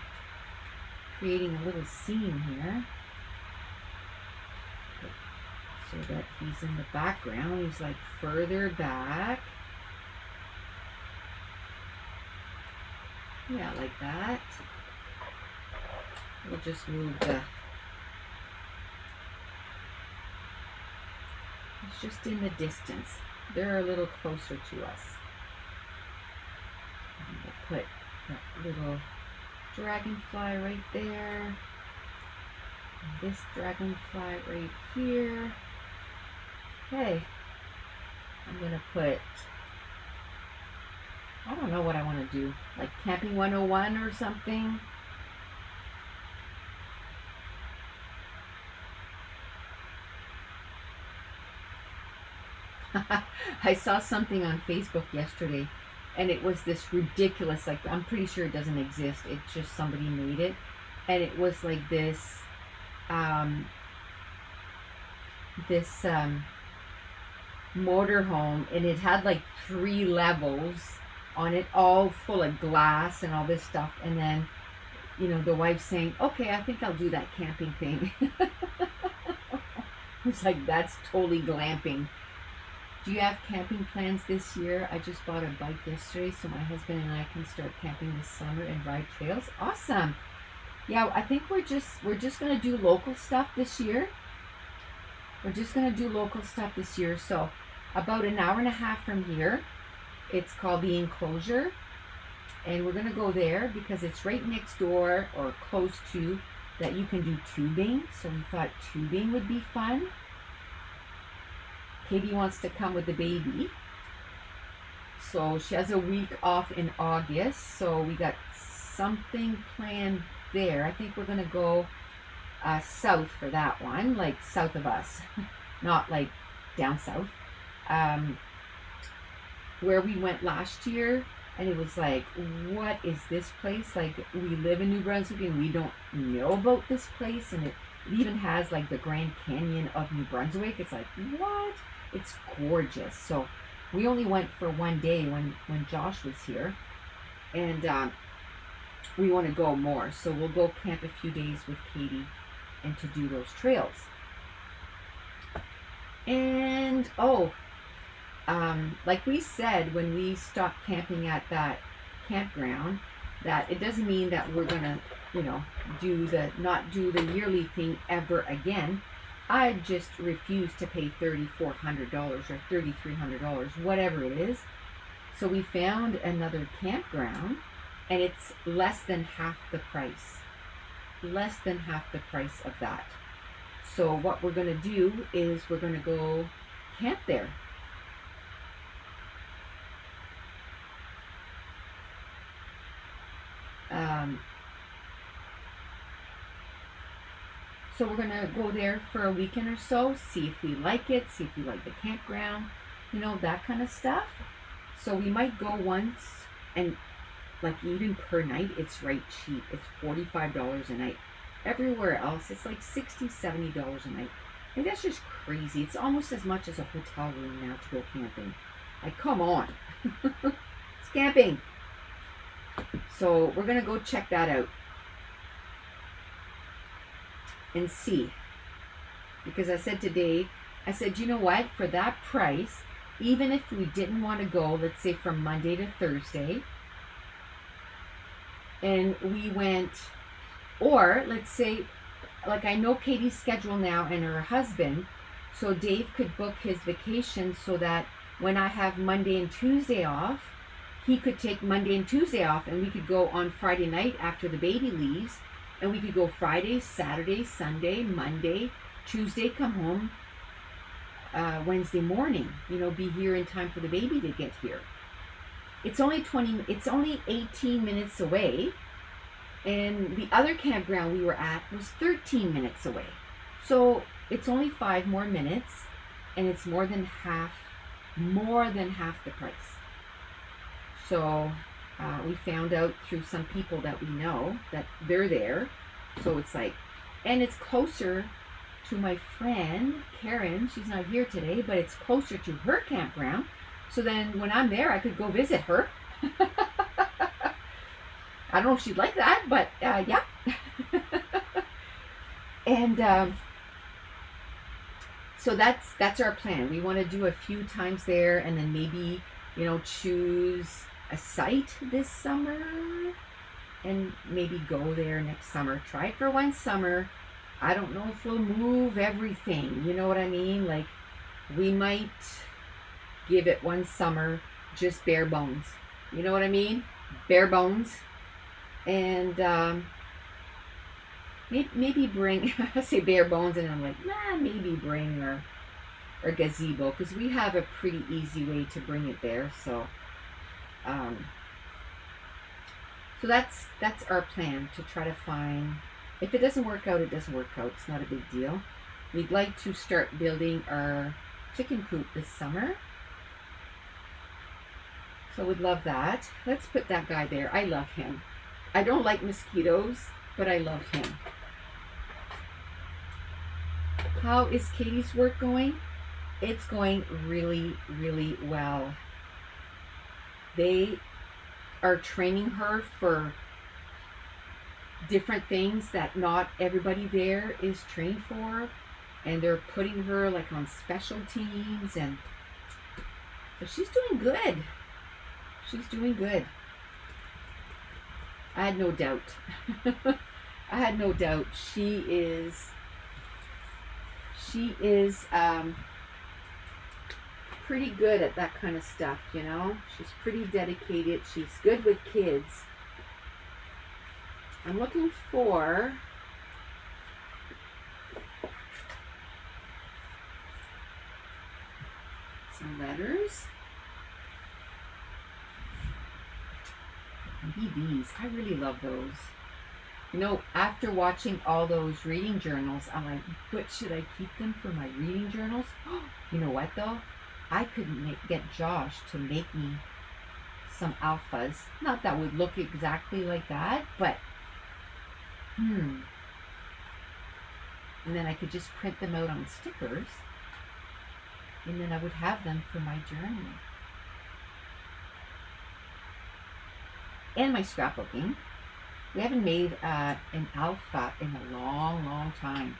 [SPEAKER 1] Creating a little scene here. So that he's in the background. He's like further back. Yeah, like that. We'll just move the... It's just in the distance. They're a little closer to us. And we'll put that little dragonfly right there. And this dragonfly right here. Okay. I'm going to put... I don't know what I want to do. Like Camping 101 or something. I saw something on Facebook yesterday, and it was this ridiculous, like, I'm pretty sure it doesn't exist. It's just somebody made it. And it was like this this motorhome, and it had like 3 levels on it, all full of glass and all this stuff. And then, you know, the wife saying, okay, I think I'll do that camping thing. It's like, that's totally glamping. Do you have camping plans this year? I just bought a bike yesterday so my husband and I can start camping this summer and ride trails. Awesome. Yeah, I think we're just gonna do local stuff this year. We're just gonna do local stuff this year. So about an hour and a half from here, it's called the Enclosure, and we're gonna go there because it's right next door or close to that you can do tubing. So we thought tubing would be fun. Katie wants to come with the baby. So she has a week off in August. So we got something planned there. I think we're going to go south for that one, like south of us, not like down south. Where we went last year, and it was like, what is this place? Like, we live in New Brunswick and we don't know about this place, and it even has like the Grand Canyon of New Brunswick. It's like, what? It's gorgeous. So we only went for one day when Josh was here, and we want to go more. So we'll go camp a few days with Katie and to do those trails. And like we said when we stopped camping at that campground, that it doesn't mean that we're gonna, you know, not do the yearly thing ever again. I just refuse to pay $3,400 or $3,300, whatever it is. So we found another campground, and it's less than half the price. Less than half the price of that. So what we're going to do is we're going to go camp there. So we're going to go there for a weekend or so, see if we like it, see if we like the campground, you know, that kind of stuff. So we might go once, and like even per night, it's right cheap. It's $45 a night. Everywhere else, it's like $60, $70 a night. And that's just crazy. It's almost as much as a hotel room now to go camping. Like, come on. It's camping. So we're going to go check that out and see. Because I said to Dave, I said, you know what? For that price, even if we didn't want to go, let's say from Monday to Thursday, and we went, or let's say, like I know Katie's schedule now and her husband, so Dave could book his vacation so that when I have Monday and Tuesday off, he could take Monday and Tuesday off, and we could go on Friday night after the baby leaves, and we could go Friday, Saturday, Sunday, Monday, Tuesday, come home Wednesday morning, you know, be here in time for the baby to get here. It's only 18 minutes away, and the other campground we were at was 13 minutes away. So it's only 5 more minutes, and it's more than half the price. So we found out through some people that we know that they're there. So it's like, and it's closer to my friend Karen. She's not here today, but it's closer to her campground. So then when I'm there, I could go visit her. I don't know if she'd like that, but yeah. And so that's our plan. We want to do a few times there, and then maybe, you know, choose a site this summer and maybe go there next summer. Try it for one summer. I don't know if we'll move everything. You know what I mean? Like, we might give it one summer just bare bones. You know what I mean? Bare bones. And maybe bring, I say bare bones, and I'm like, nah, maybe bring our gazebo, because we have a pretty easy way to bring it there. So so that's our plan, to try to find. If it doesn't work out, it doesn't work out. It's not a big deal. We'd like to start building our chicken coop this summer. So we'd love that. Let's put that guy there. I love him. I don't like mosquitoes, but I love him. How is Katie's work going? It's going really, really well. They are training her for different things that not everybody there is trained for, and they're putting her like on special teams, and so she's doing good. She's doing good. I had no doubt. I had no doubt. She is pretty good at that kind of stuff, you know. She's pretty dedicated. She's good with kids. I'm looking for some letters. Maybe these. I really love those. You know, after watching all those reading journals, I'm like, but should I keep them for my reading journals? You know what though? I could get Josh to make me some alphas. Not that would look exactly like that, but and then I could just print them out on stickers, and then I would have them for my journal and my scrapbooking. We haven't made an alpha in a long, long time.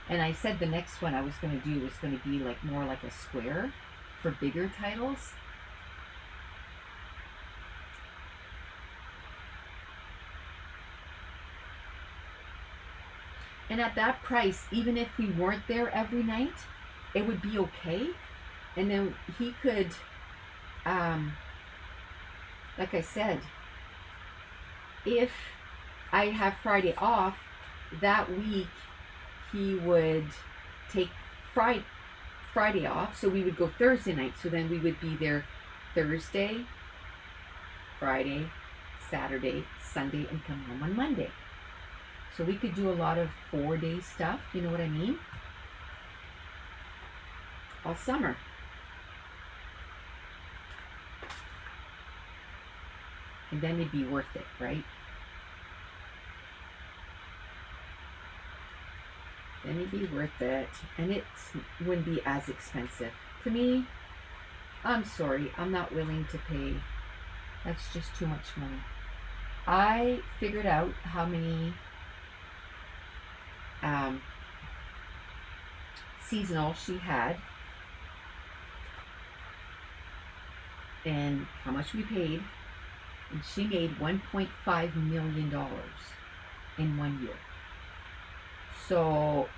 [SPEAKER 1] And I said the next one I was going to do was going to be like more like a square for bigger titles. And at that price, even if we weren't there every night, it would be okay. And then he could, like I said, if I have Friday off, that week he would take Friday off, so we would go Thursday night. So then we would be there Thursday, Friday, Saturday, Sunday, and come home on Monday. So we could do a lot of 4-day stuff, you know what I mean? All summer. And then it'd be worth it, right? Then it'd be worth it. And it wouldn't be as expensive. To me, I'm sorry, I'm not willing to pay. That's just too much money. I figured out how many seasonal she had and how much we paid, and she made $1.5 million in 1 year. So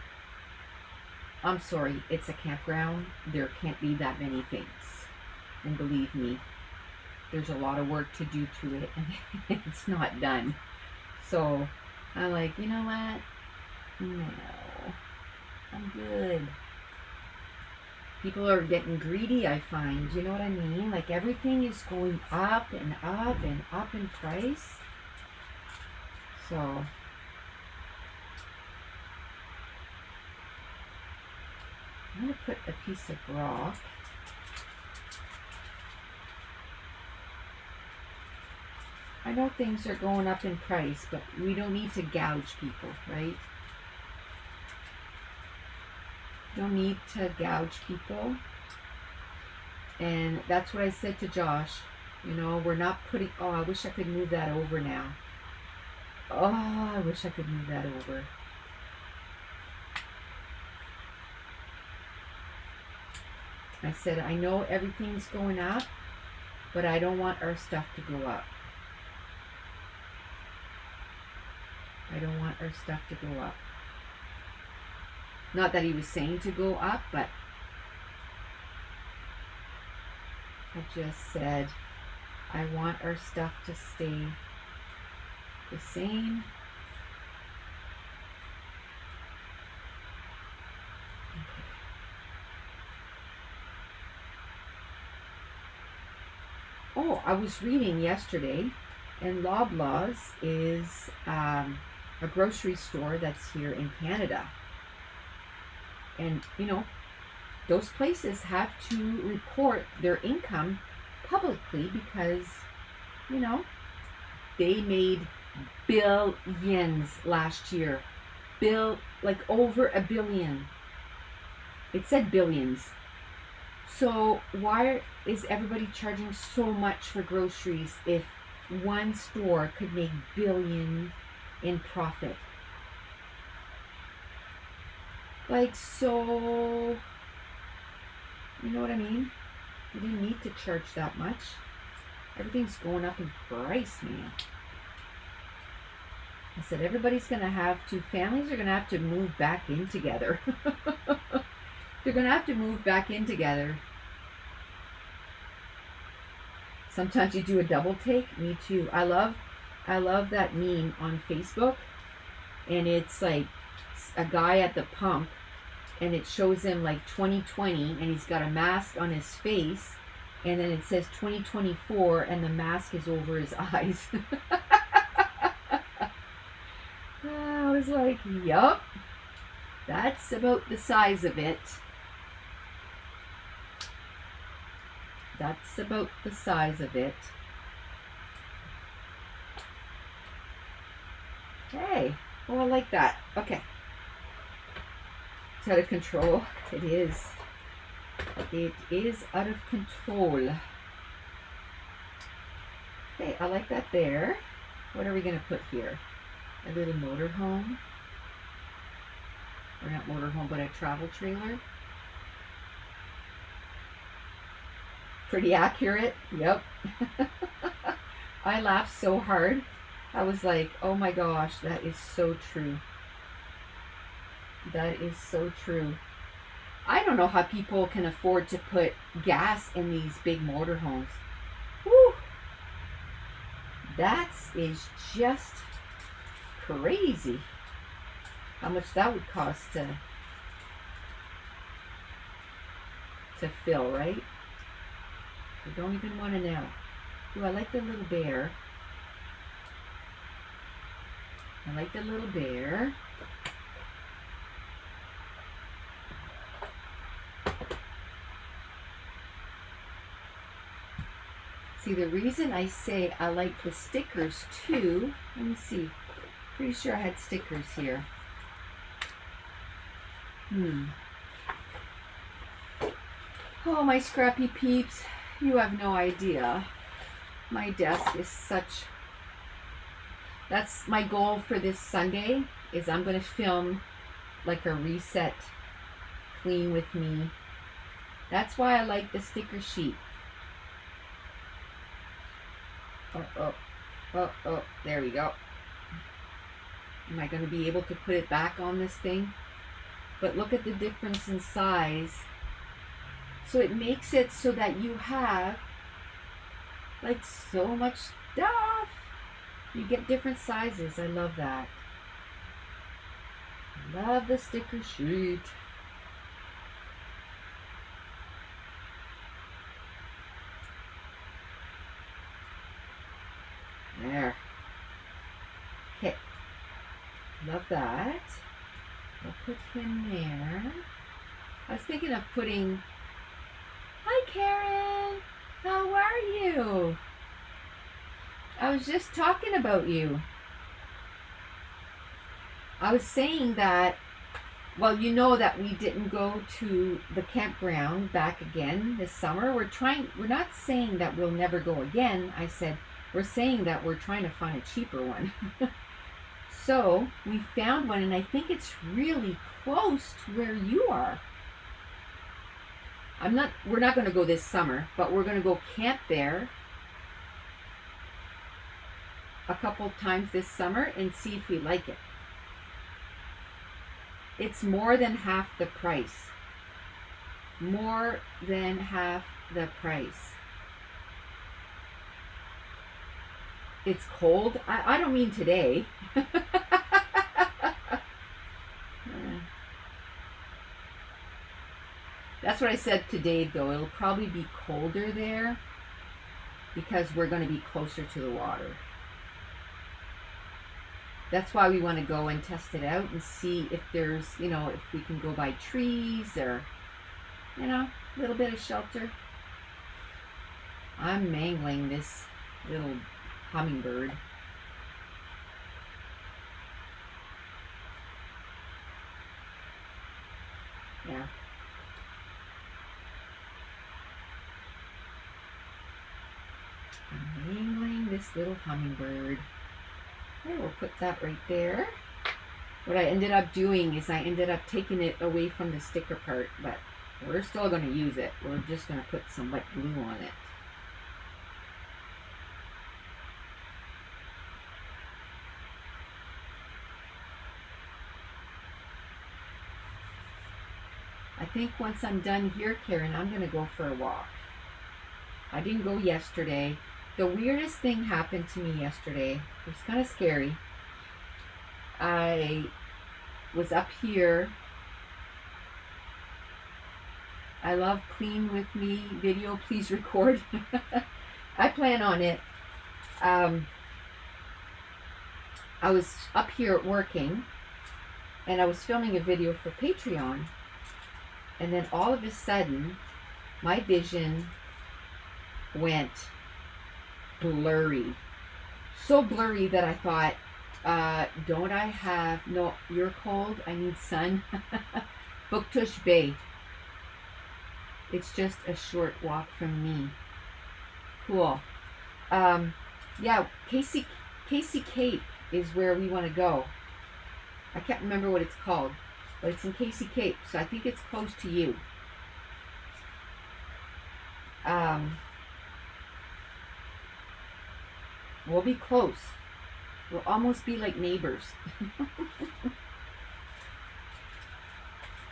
[SPEAKER 1] I'm sorry, it's a campground. There can't be that many things, and believe me, there's a lot of work to do to it, and it's not done. So I'm like, you know what? No, I'm good. People are getting greedy, I find. You know what I mean? Like everything is going up and up and up in price. So I'm going to put a piece of rock. I know things are going up in price, but we don't need to gouge people, right? Don't need to gouge people. And that's what I said to Josh. You know, we're not putting, oh, I wish I could move that over now. Oh, I wish I could move that over. I said, I know everything's going up, but I don't want our stuff to go up. I don't want our stuff to go up. Not that he was saying to go up, but I just said, I want our stuff to stay the same. Okay. Oh, I was reading yesterday, and Loblaws is a grocery store that's here in Canada. And, you know, those places have to report their income publicly because, you know, they made billions last year. like over a billion. It said billions. So why is everybody charging so much for groceries if one store could make billions in profit? Like, so, you know what I mean? You didn't need to charge that much. Everything's going up in price, man. I said everybody's going to have to, families are going to have to move back in together. They're going to have to move back in together. Sometimes you do a double take. Me too. I love that meme on Facebook. And it's like a guy at the pump. And it shows him like 2020. And he's got a mask on his face. And then it says 2024. And the mask is over his eyes. I was like, yup. That's about the size of it. That's about the size of it. Hey, oh, I like that. Okay. It's out of control. It is. It is out of control. Okay, I like that there. What are we going to put here? A little motorhome. Or not motorhome, but a travel trailer. Pretty accurate. Yep. I laughed so hard. I was like, oh my gosh, that is so true. That is so true. I don't know how people can afford to put gas in these big motorhomes. Woo! That is just crazy. How much that would cost to fill, right? I don't even want to know. Ooh, I like the little bear. I like the little bear. See, the reason I say I like the stickers too, let me see. Pretty sure I had stickers here. Oh, my scrappy peeps. You have no idea. My desk is such... That's my goal for this Sunday, is I'm going to film like a reset, clean with me. That's why I like the sticker sheet. Oh, there we go. Am I going to be able to put it back on this thing? But look at the difference in size. So it makes it so that you have like so much stuff. You get different sizes. I love that. I love the sticker sheet. There. Okay. Love that. I'll put him there. I was thinking of putting... Hi, Karen. How are you? I was just talking about you. I was saying that, well, you know that we didn't go to the campground back again this summer. We're not saying that we'll never go again. I said, we're saying that we're trying to find a cheaper one. So we found one, and I think it's really close to where you are. We're not going to go this summer, but we're going to go camp there a couple times this summer and see if we like it. It's more than half the price. More than half the price. It's cold. I don't mean today. That's what I said to Dave, though. It'll probably be colder there because we're going to be closer to the water. That's why we want to go and test it out and see if there's, if we can go by trees or, a little bit of shelter. I'm mangling this little hummingbird. I'm wrangling this little hummingbird. I will put that right there. What I ended up doing is I ended up taking it away from the sticker part, but we're still going to use it. We're just going to put some wet glue on it. I think once I'm done here, Karen, I'm going to go for a walk. I didn't go yesterday. The weirdest thing happened to me yesterday. It was kind of scary. I was up here. I love clean with me video. Please record. I plan on it. I was up here working, and I was filming a video for Patreon, and then all of a sudden, my vision went blurry. So blurry that I thought, don't I have, no, you're cold, I need sun. Booktush Bay. It's just a short walk from me. Cool. Yeah, Casey Cape is where we want to go. I can't remember what it's called, but it's in Casey Cape, so I think it's close to you. We'll be close. We'll almost be like neighbors.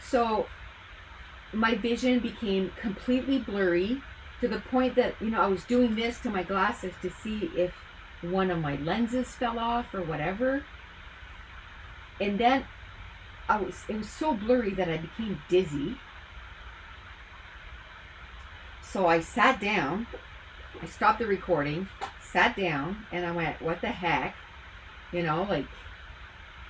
[SPEAKER 1] So my vision became completely blurry to the point that, you know, I was doing this to my glasses to see if one of my lenses fell off or whatever. And then it was so blurry that I became dizzy. So I sat down, I stopped the recording, sat down, and I went, what the heck? You know, like,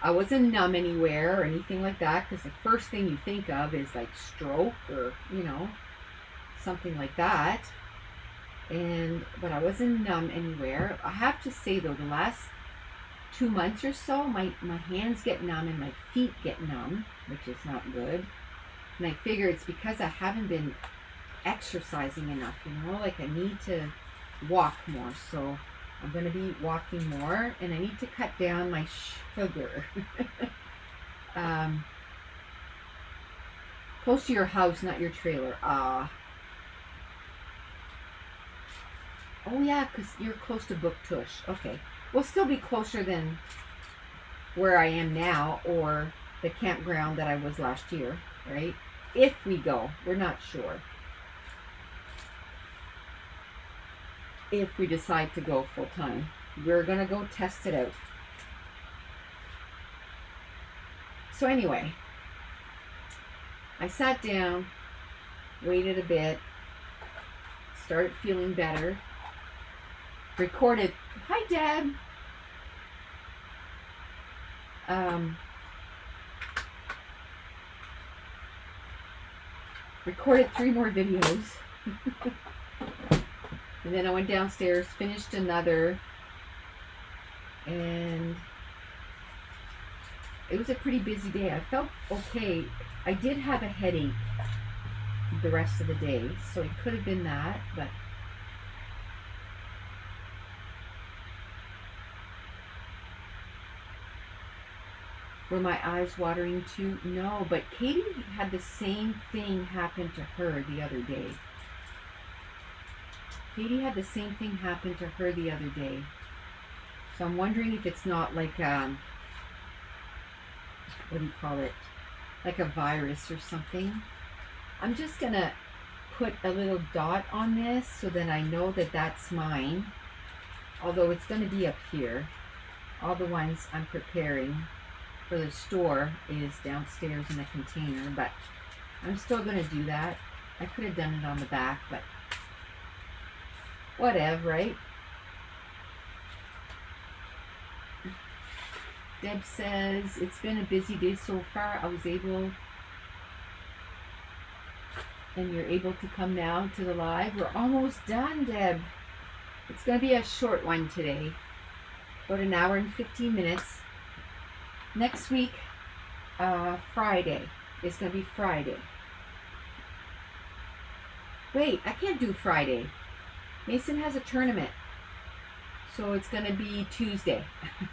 [SPEAKER 1] I wasn't numb anywhere or anything like that, because the first thing you think of is like stroke or, you know, something like that. But I wasn't numb anywhere. I have to say though, the last 2 months or so, my hands get numb and my feet get numb, which is not good. And I figure it's because I haven't been exercising enough, you know, like I need to walk more. So I'm going to be walking more, and I need to cut down my sugar. Close to your house, not your trailer. Oh yeah, because you're close to Booktush. Okay. We'll still be closer than where I am now or the campground that I was last year, right? If we go. We're not sure. If we decide to go full time. We're going to go test it out. So anyway, I sat down, waited a bit, started feeling better, recorded, hi Dad, recorded 3 more videos. And then I went downstairs, finished another, and it was a pretty busy day. I felt okay. I did have a headache the rest of the day, so it could have been that, but were my eyes watering too? No, but Katie had the same thing happen to her the other day. Katie had the same thing happen to her the other day. So I'm wondering if it's not like, what do you call it? Like a virus or something. I'm just going to put a little dot on this so that I know that that's mine. Although it's going to be up here. All the ones I'm preparing for the store is downstairs in a container, but I'm still going to do that. I could have done it on the back, but whatever, right? Deb says, it's been a busy day so far. I was able, and you're able to come now to the live. We're almost done, Deb. It's going to be a short one today. About an hour and 15 minutes. Next week, Friday. It's going to be Friday. Wait, I can't do Friday. Mason has a tournament. So it's going to be Tuesday.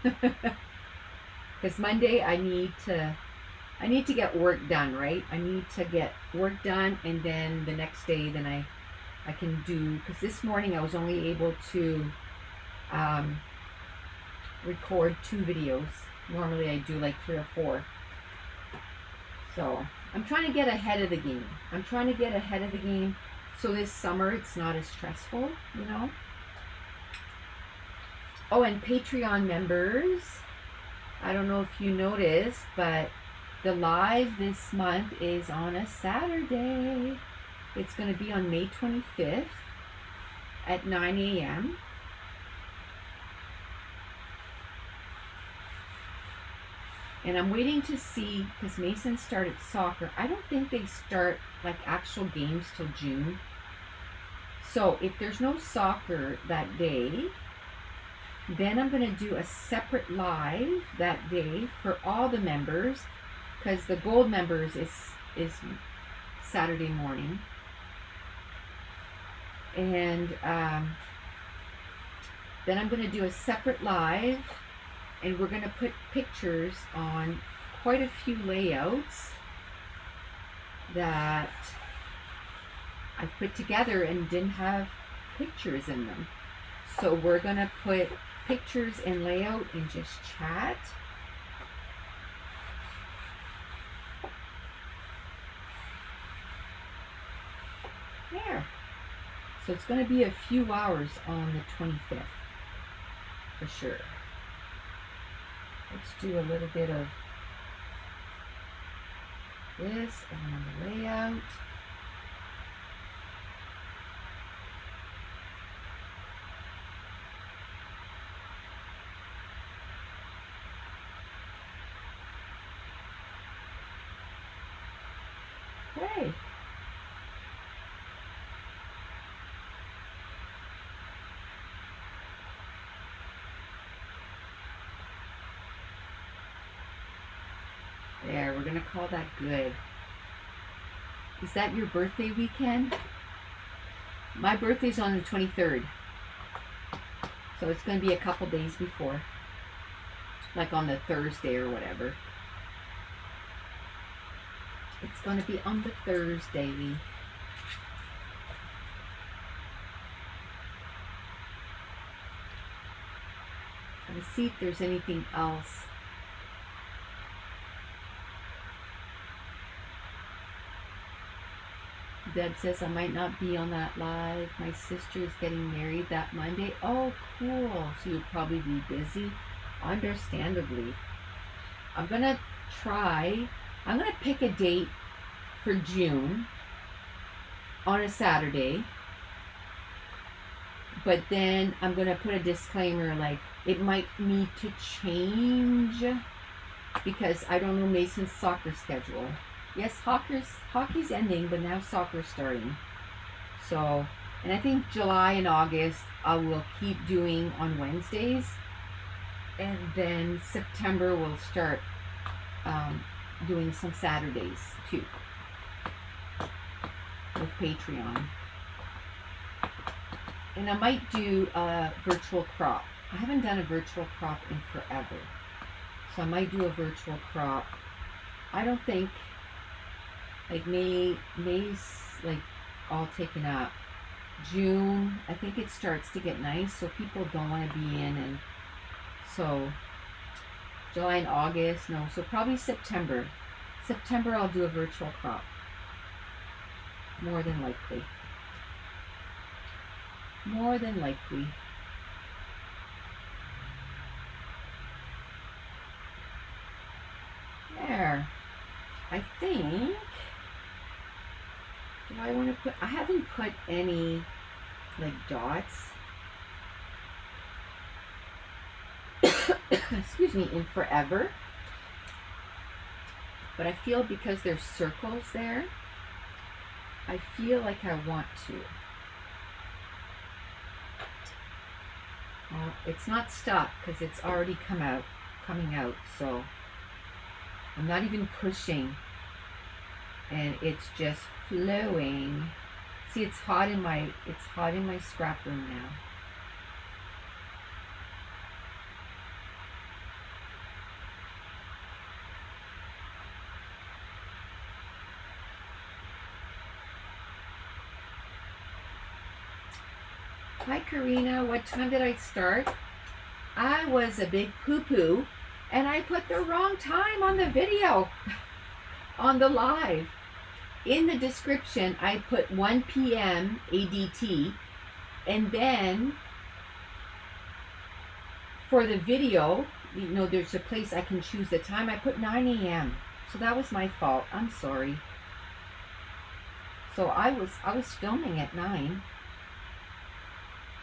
[SPEAKER 1] Because Monday I need to get work done, right? I need to get work done, and then the next day then I can do, because this morning I was only able to record 2 videos. Normally I do like 3 or 4. So I'm trying to get ahead of the game. So this summer it's not as stressful, you know. Oh, and Patreon members, I don't know if you noticed, but the live this month is on a Saturday. It's going to be on May 25th at 9 a.m. And I'm waiting to see, because Mason started soccer. I don't think they start like actual games till June. So if there's no soccer that day, then I'm going to do a separate live that day for all the members, because the gold members is Saturday morning. And then I'm going to do a separate live, and we're going to put pictures on quite a few layouts that I've put together and didn't have pictures in them. So we're going to put pictures and layout and just chat. There. So it's going to be a few hours on the 25th for sure. Let's do a little bit of this and on the layout. Okay. There, we're going to call that good. Is that your birthday weekend? My birthday's on the 23rd. So it's going to be a couple days before. Like on the Thursday or whatever. It's going to be on the Thursday. Let's see if there's anything else. Deb says I might not be on that live. My sister is getting married that Monday. Oh, cool. So you'll probably be busy. Understandably. I'm going to pick a date for June on a Saturday. But then I'm going to put a disclaimer like it might need to change because I don't know Mason's soccer schedule. Yes, hockey's ending, but now soccer's starting. So, and I think July and August I will keep doing on Wednesdays. And then September we'll start doing some Saturdays too with Patreon. And I might do a virtual crop. I haven't done a virtual crop in forever. So I might do a virtual crop. I don't think like May's like all taken up. June, I think it starts to get nice, so people don't want to be in, and so July and August, no, so probably September. September I'll do a virtual crop. More than likely. More than likely. There. I think. Do I want to put? I haven't put any like dots. Excuse me, in forever. But I feel because there's circles there, I feel like I want to. Well, it's not stuck because it's already coming out, so I'm not even pushing, and it's just flowing. See, it's hot in my scrap room now. Hi, Karina. What time did I start? I was a big poo-poo, and I put the wrong time on the video, on the live. In the description, I put 1 p.m. ADT, and then for the video, you know, there's a place I can choose the time. I put 9 a.m. So that was my fault. I'm sorry. So I was filming at 9.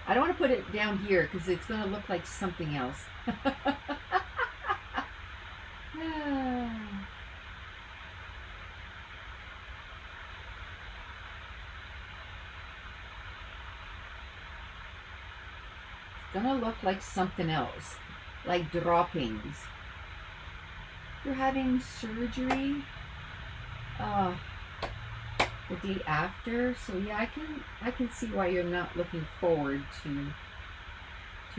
[SPEAKER 1] I don't want to put it down here because it's going to look like something else. It's going to look like something else, like droppings. You're having surgery the day after, so yeah, I can see why you're not looking forward to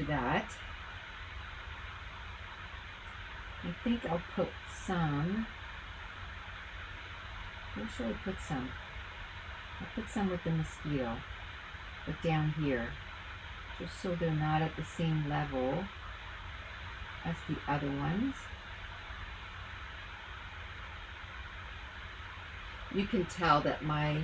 [SPEAKER 1] that. I think I'll put some. Where should I put some? I'll put some with the mosquito, but down here, just so they're not at the same level as the other ones. You can tell that my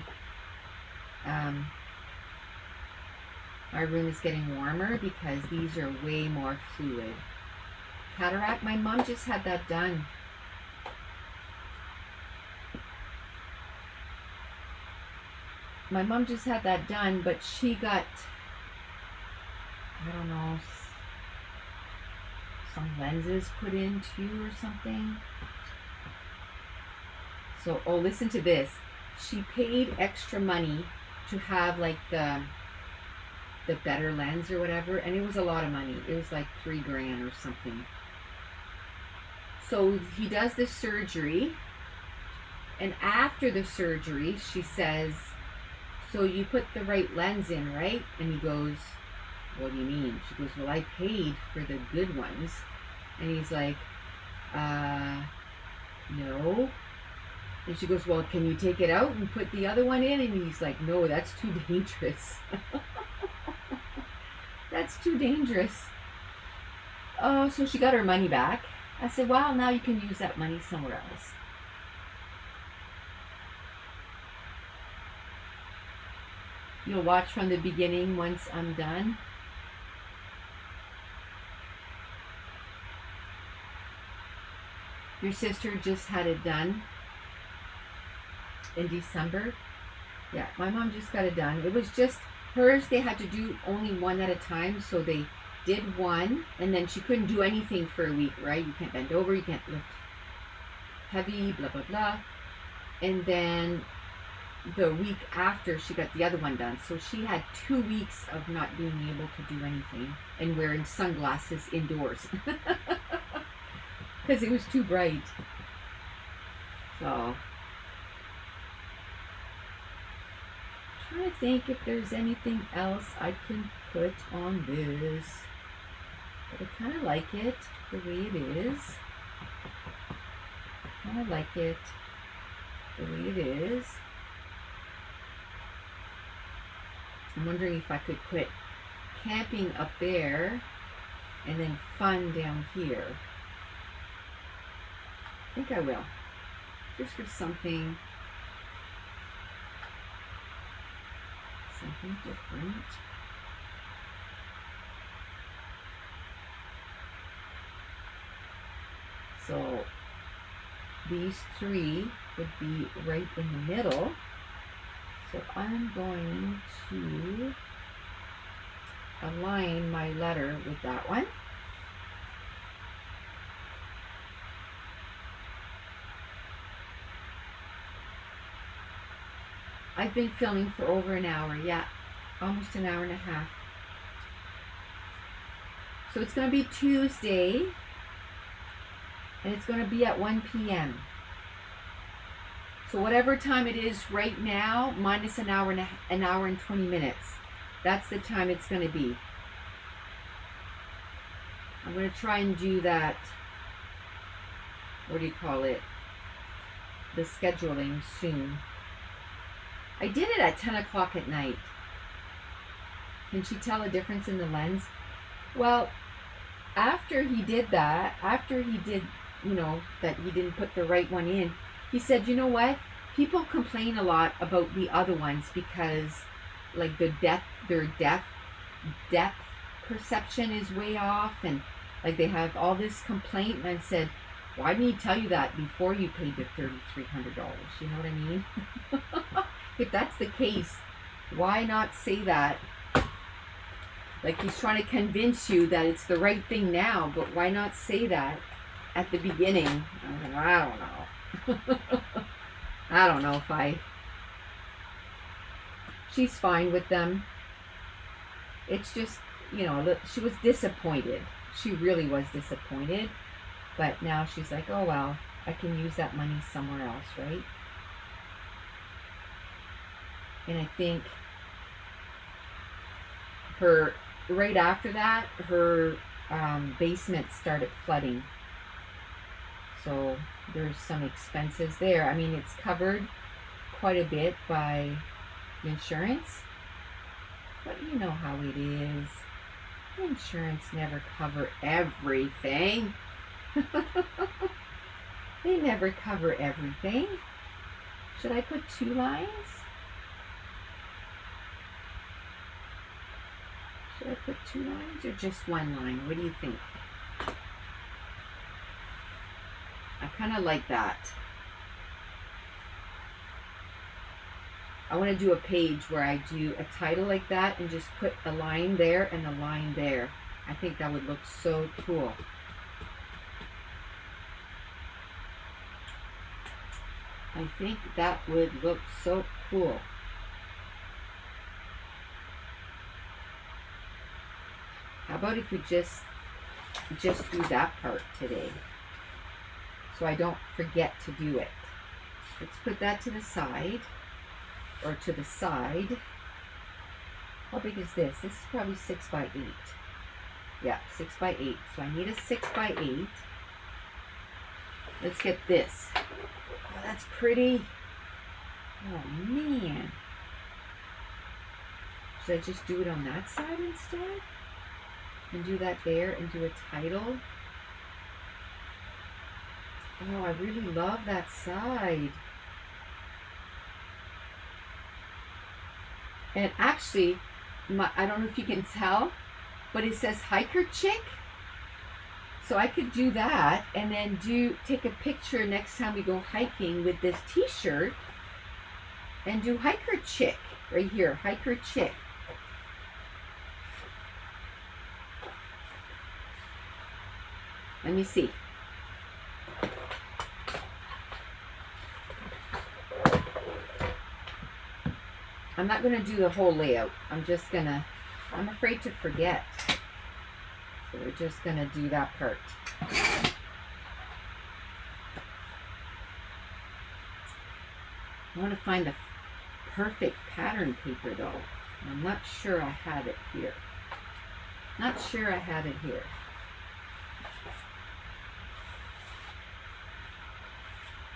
[SPEAKER 1] room is getting warmer because these are way more fluid. Cataract, my mom just had that done. My mom just had that done, but she got, I don't know, some lenses put in too or something. So, oh, listen to this. She paid extra money to have like the better lens or whatever, and it was a lot of money. It was like $3,000 or something. So he does this surgery, and after the surgery, she says, so you put the right lens in, right? And he goes, what do you mean? She goes, well, I paid for the good ones. And he's like, no. And she goes, well, can you take it out and put the other one in? And he's like, no, that's too dangerous. That's too dangerous. Oh, so she got her money back. I said, well, now you can use that money somewhere else. You'll watch from the beginning once I'm done. Your sister just had it done in December. Yeah, my mom just got it done. It was just hers. They had to do only one at a time, so they did one, and then she couldn't do anything for a week, right? You can't bend over, you can't lift heavy, blah blah blah. And then the week after, she got the other one done, so she had 2 weeks of not being able to do anything and wearing sunglasses indoors because it was too bright. So trying to think if there's anything else I can put on this. But I kind of like it the way it is. Kind of like it the way it is. I'm wondering if I could put camping up there and then fun down here. I think I will. Just for something different. So these three would be right in the middle. So I'm going to align my letter with that one. I've been filming for over an hour, yeah, almost an hour and a half. So it's going to be Tuesday, and it's going to be at 1 p.m. So whatever time it is right now, minus an hour and 20 minutes, that's the time it's going to be. I'm going to try and do that, what do you call it, the scheduling soon. I did it at 10 o'clock at night. Can she tell a difference in the lens? Well, after he did that, after he did, you know, that he didn't put the right one in, he said, you know what? People complain a lot about the other ones because like their depth perception is way off, and like they have all this complaint. And I said, why didn't he tell you that before you paid the $3,300? You know what I mean? If that's the case, why not say that? Like he's trying to convince you that it's the right thing now, but why not say that at the beginning? I don't know. I don't know if she's fine with them. It's just, you know, she was disappointed. She really was disappointed. But now she's like, oh, well, I can use that money somewhere else, right? And I think right after that, her basement started flooding. So there's some expenses there. I mean, it's covered quite a bit by insurance. But you know how it is. Insurance never cover everything. They never cover everything. Should I put 2 lines? Should I put 2 lines or just 1 line? What do you think? I kind of like that. I want to do a page where I do a title like that and just put a line there and a line there. I think that would look so cool. I think that would look so cool. How about if we just do that part today, so I don't forget to do it. Let's put that to the side, or to the side. How big is this? This is probably 6 by 8. Yeah, 6 by 8. So I need a 6 by 8. Let's get this. Oh, that's pretty. Oh man. Should I just do it on that side instead? And do that there and do a title? Oh, I really love that side. And actually, I don't know if you can tell, but it says hiker chick. So I could do that and then take a picture next time we go hiking with this t-shirt and do hiker chick right here, hiker chick. Let me see. I'm not going to do the whole layout. I'm afraid to forget. So we're just going to do that part. I want to find the perfect pattern paper though. I'm not sure I have it here. Not sure I have it here.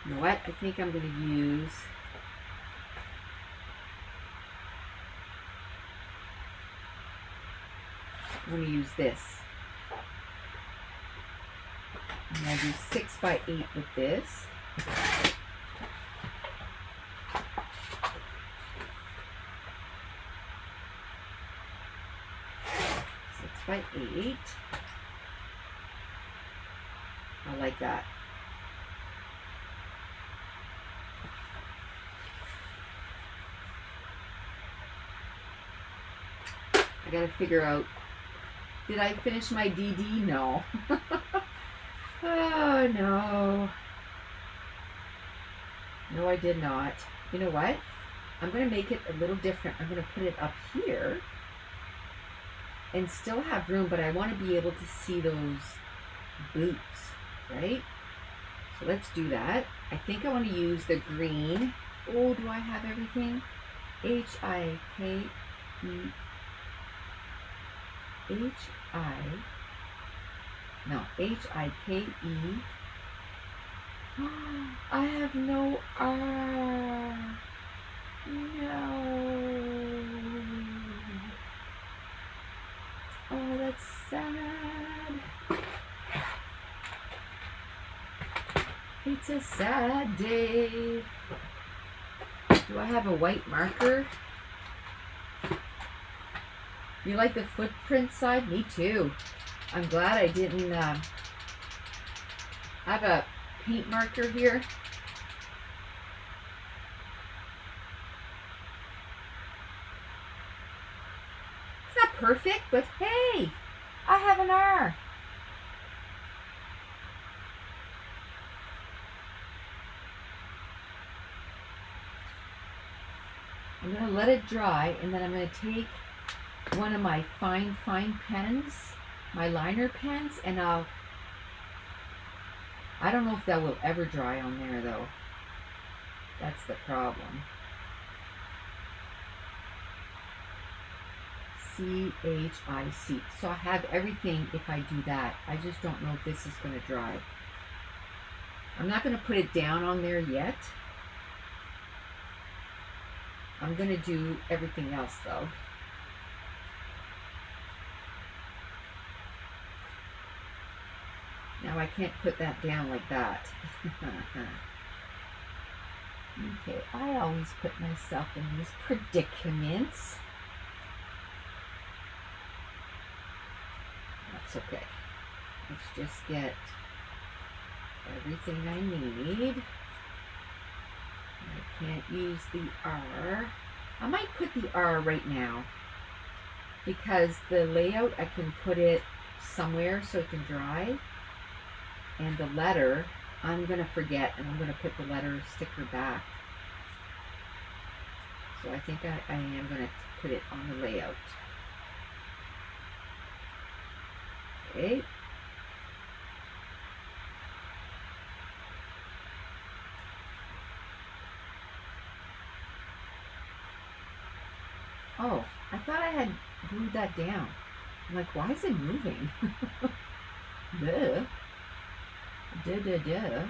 [SPEAKER 1] You know what? I think I'm going to use this. I'm going to do 6 by 8 with this. 6 by 8. I like that. I gotta figure out, did I finish my DD? No. Oh, no. No, I did not. You know what? I'm going to make it a little different. I'm going to put it up here and still have room, but I want to be able to see those boots, right? So let's do that. I think I want to use the green. Oh, do I have everything? H-I-K-E. H-I-K-E. I have no R. No. sad. It's a sad day. Do I have a white marker? You like the footprint side? Me too. I'm glad I didn't have a paint marker here. It's not perfect, but hey, I have an R. I'm going to let it dry, and then I'm going to take one of my fine pens, my liner pens, and I don't know if that will ever dry on there though. That's the problem. CHIC. So I have everything if I do that. I just don't know if this is going to dry. I'm not going to put it down on there yet. I'm going to do everything else though. Now I can't put that down like that. Okay, I always put myself in these predicaments. That's okay. Let's just get everything I need. I can't use the R. I might put the R right now because the layout, I can put it somewhere so it can dry. And the letter, I'm going to forget, and I'm going to put the letter sticker back. So I think I am going to put it on the layout. Okay. Oh, I thought I had glued that down. I'm like, why is it moving? Duh. Duh.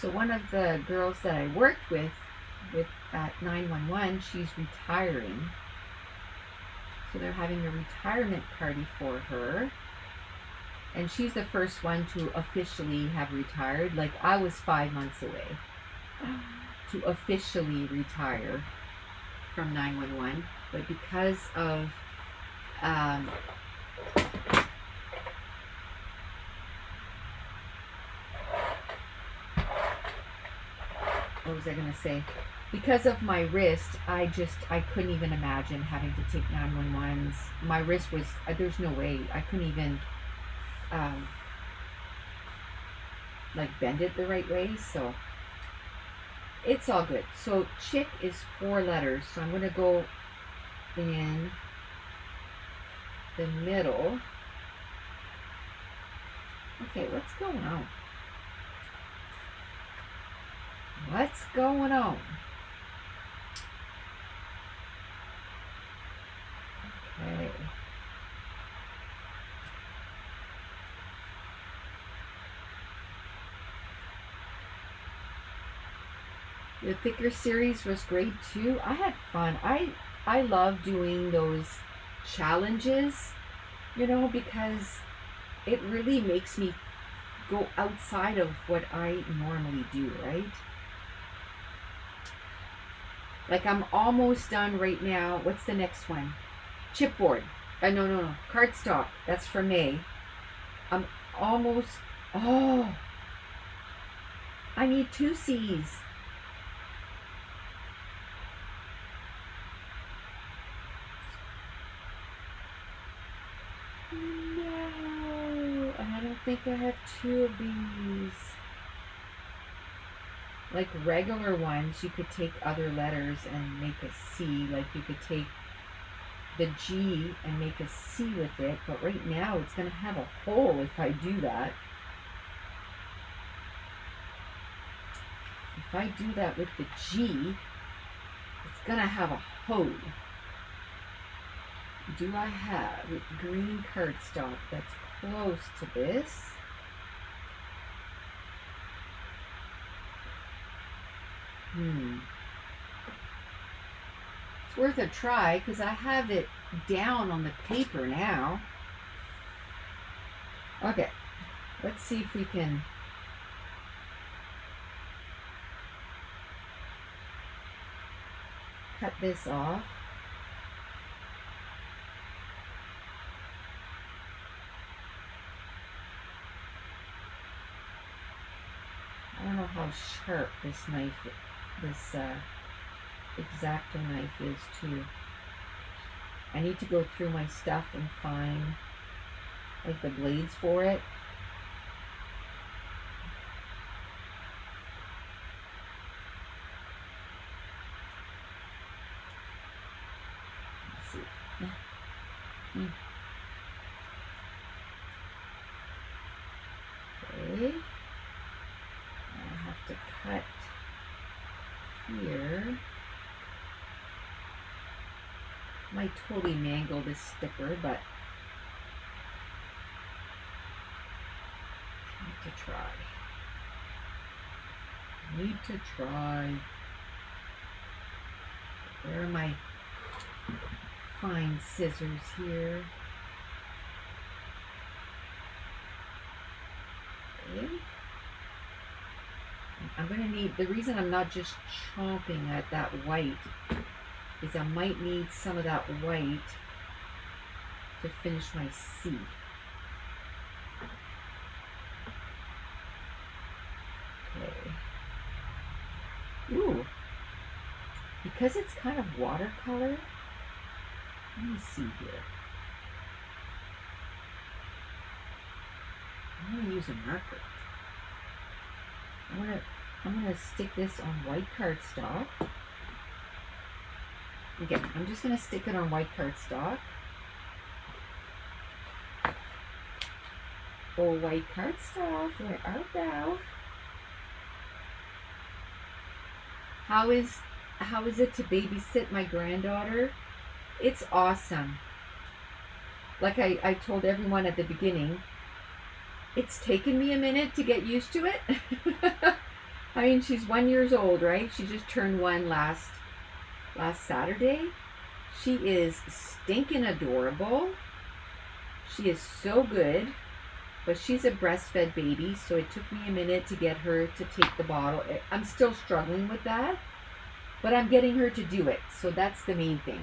[SPEAKER 1] So one of the girls that I worked with at 911, she's retiring. So they're having a retirement party for her. And she's the first one to officially have retired. Like, I was 5 months away to officially retire from 911. But because of what was I going to say? Because of my wrist, I couldn't even imagine having to take 911s. My wrist was, there's no way. I couldn't even like bend it the right way, so it's all good. So chick is 4 letters, so I'm going to go in the middle. Okay, what's going on? What's going on? Okay. The thicker series was great too. I had fun. I love doing those challenges, you know, because it really makes me go outside of what I normally do, right? Like, I'm almost done right now. What's the next one? Chipboard. No. Cardstock. That's for May. I'm almost... Oh! I need 2 C's. No! I don't think I have 2 of these. Like regular ones, you could take other letters and make a C. Like, you could take the G and make a C with it, but right now it's going to have a hole if I do that. If I do that with the G, it's going to have a hole. Do I have green cardstock that's close to this? It's worth a try because I have it down on the paper now. Okay, let's see if we can cut this off. I don't know how sharp this knife, this X-Acto knife is too. I need to go through my stuff and find like the blades for it. Let's see. Okay. I have to cut here. Might totally mangle this sticker, but need to try. Where are my fine scissors here? Okay. I'm going to need, the reason I'm not just chomping at that white is I might need some of that white to finish my C. Okay. Ooh. Because it's kind of watercolor, let me see here. I'm going to use a marker. I'm gonna stick this on white cardstock. Okay, I'm just gonna stick it on white cardstock. Oh, white cardstock, where art thou? How is it to babysit my granddaughter? It's awesome. Like I told everyone at the beginning, it's taken me a minute to get used to it. I mean, she's 1 year old, right? She just turned one last Saturday. She is stinking adorable. She is so good, but she's a breastfed baby, so it took me a minute to get her to take the bottle. I'm still struggling with that, but I'm getting her to do it, so that's the main thing.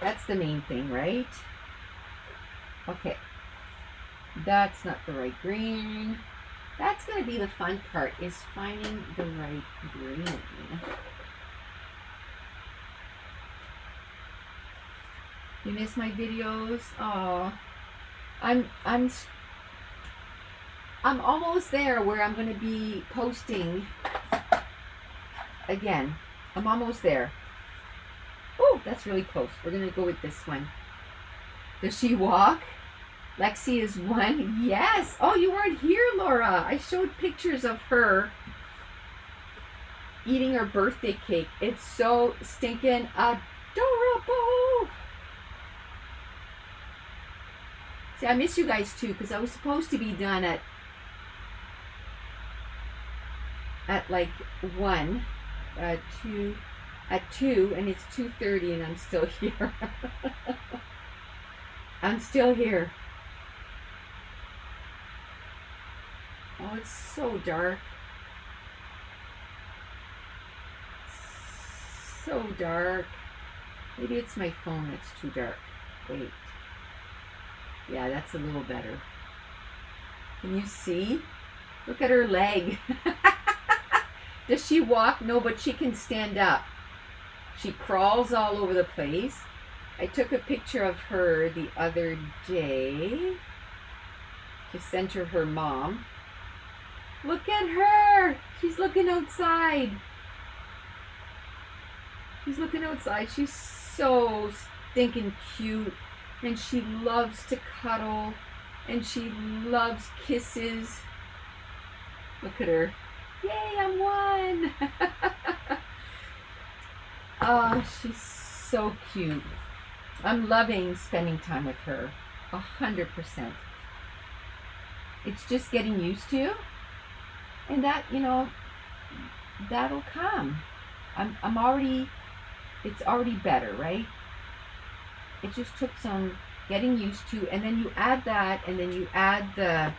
[SPEAKER 1] That's the main thing, right? Okay. That's not the right green. That's going to be the fun part, is finding the right green. You miss my videos? Oh, I'm almost there where I'm going to be posting again. I'm almost there. Oh, that's really close. We're going to go with this one. Does she walk? Lexi is 1. Yes. Oh, you weren't here, Laura. I showed pictures of her eating her birthday cake. It's so stinking adorable. See, I miss you guys too, because I was supposed to be done at like 1, 2, at 2, and it's 2:30, and I'm still here. I'm still here. Oh, it's so dark. So dark. Maybe it's my phone that's too dark. Wait. Yeah, that's a little better. Can you see? Look at her leg. Does she walk? No, but she can stand up. She crawls all over the place. I took a picture of her the other day to send to her mom. Look at her. She's looking outside. She's looking outside. She's so stinking cute. And she loves to cuddle. And she loves kisses. Look at her. Yay, I'm 1. Oh, she's so cute. I'm loving spending time with her. 100%. It's just getting used to. And that, you know, that'll come. I'm already, it's already better, right? It just took some getting used to, and then you add that, and then you add the,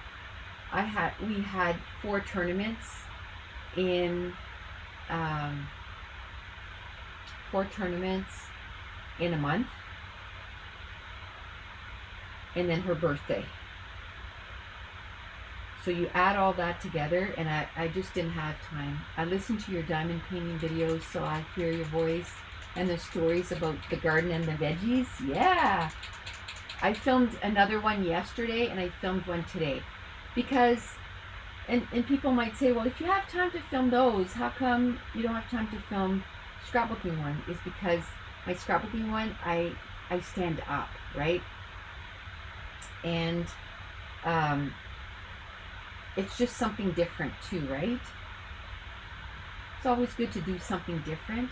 [SPEAKER 1] we had 4 tournaments in, 4 tournaments in a month, and then her birthday. So you add all that together, and I just didn't have time. I listened to your diamond painting videos, so I hear your voice, and the stories about the garden and the veggies. Yeah. I filmed another one yesterday, and I filmed one today. Because, and people might say, well, if you have time to film those, how come you don't have time to film scrapbooking one? Is because my scrapbooking one, I stand up, right? And it's just something different too, right? It's always good to do something different.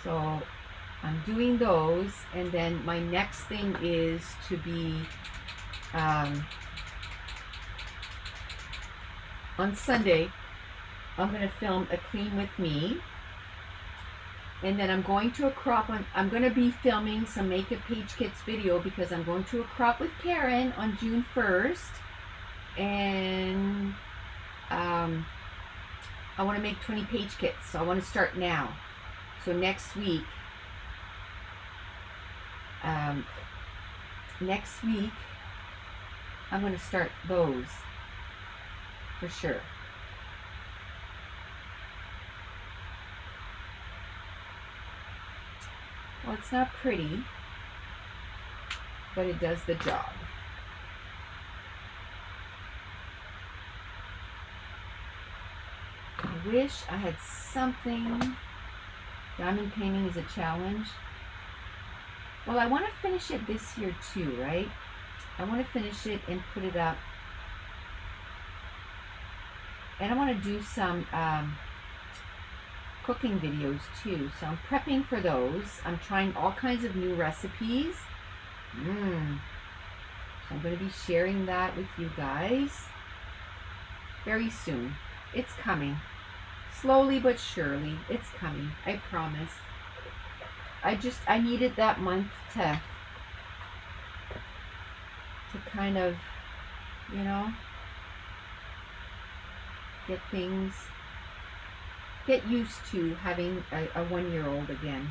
[SPEAKER 1] So I'm doing those, and then my next thing is to be on Sunday. I'm going to film a clean with me, and then I'm going to a crop. I'm going to be filming some Makeup Page Kits video because I'm going to a crop with Karen on June 1st, and I want to make 20 page kits, so I want to start now. So next week, I'm going to start those for sure. Well, it's not pretty, but it does the job. I wish I had something. Diamond painting is a challenge. Well, I want to finish it this year too, right? I want to finish it and put it up. And I want to do some cooking videos too. So I'm prepping for those. I'm trying all kinds of new recipes. So I'm going to be sharing that with you guys very soon. It's coming. Slowly but surely, it's coming. I promise. I needed that month to kind of, you know, get used to having a 1-year-old again.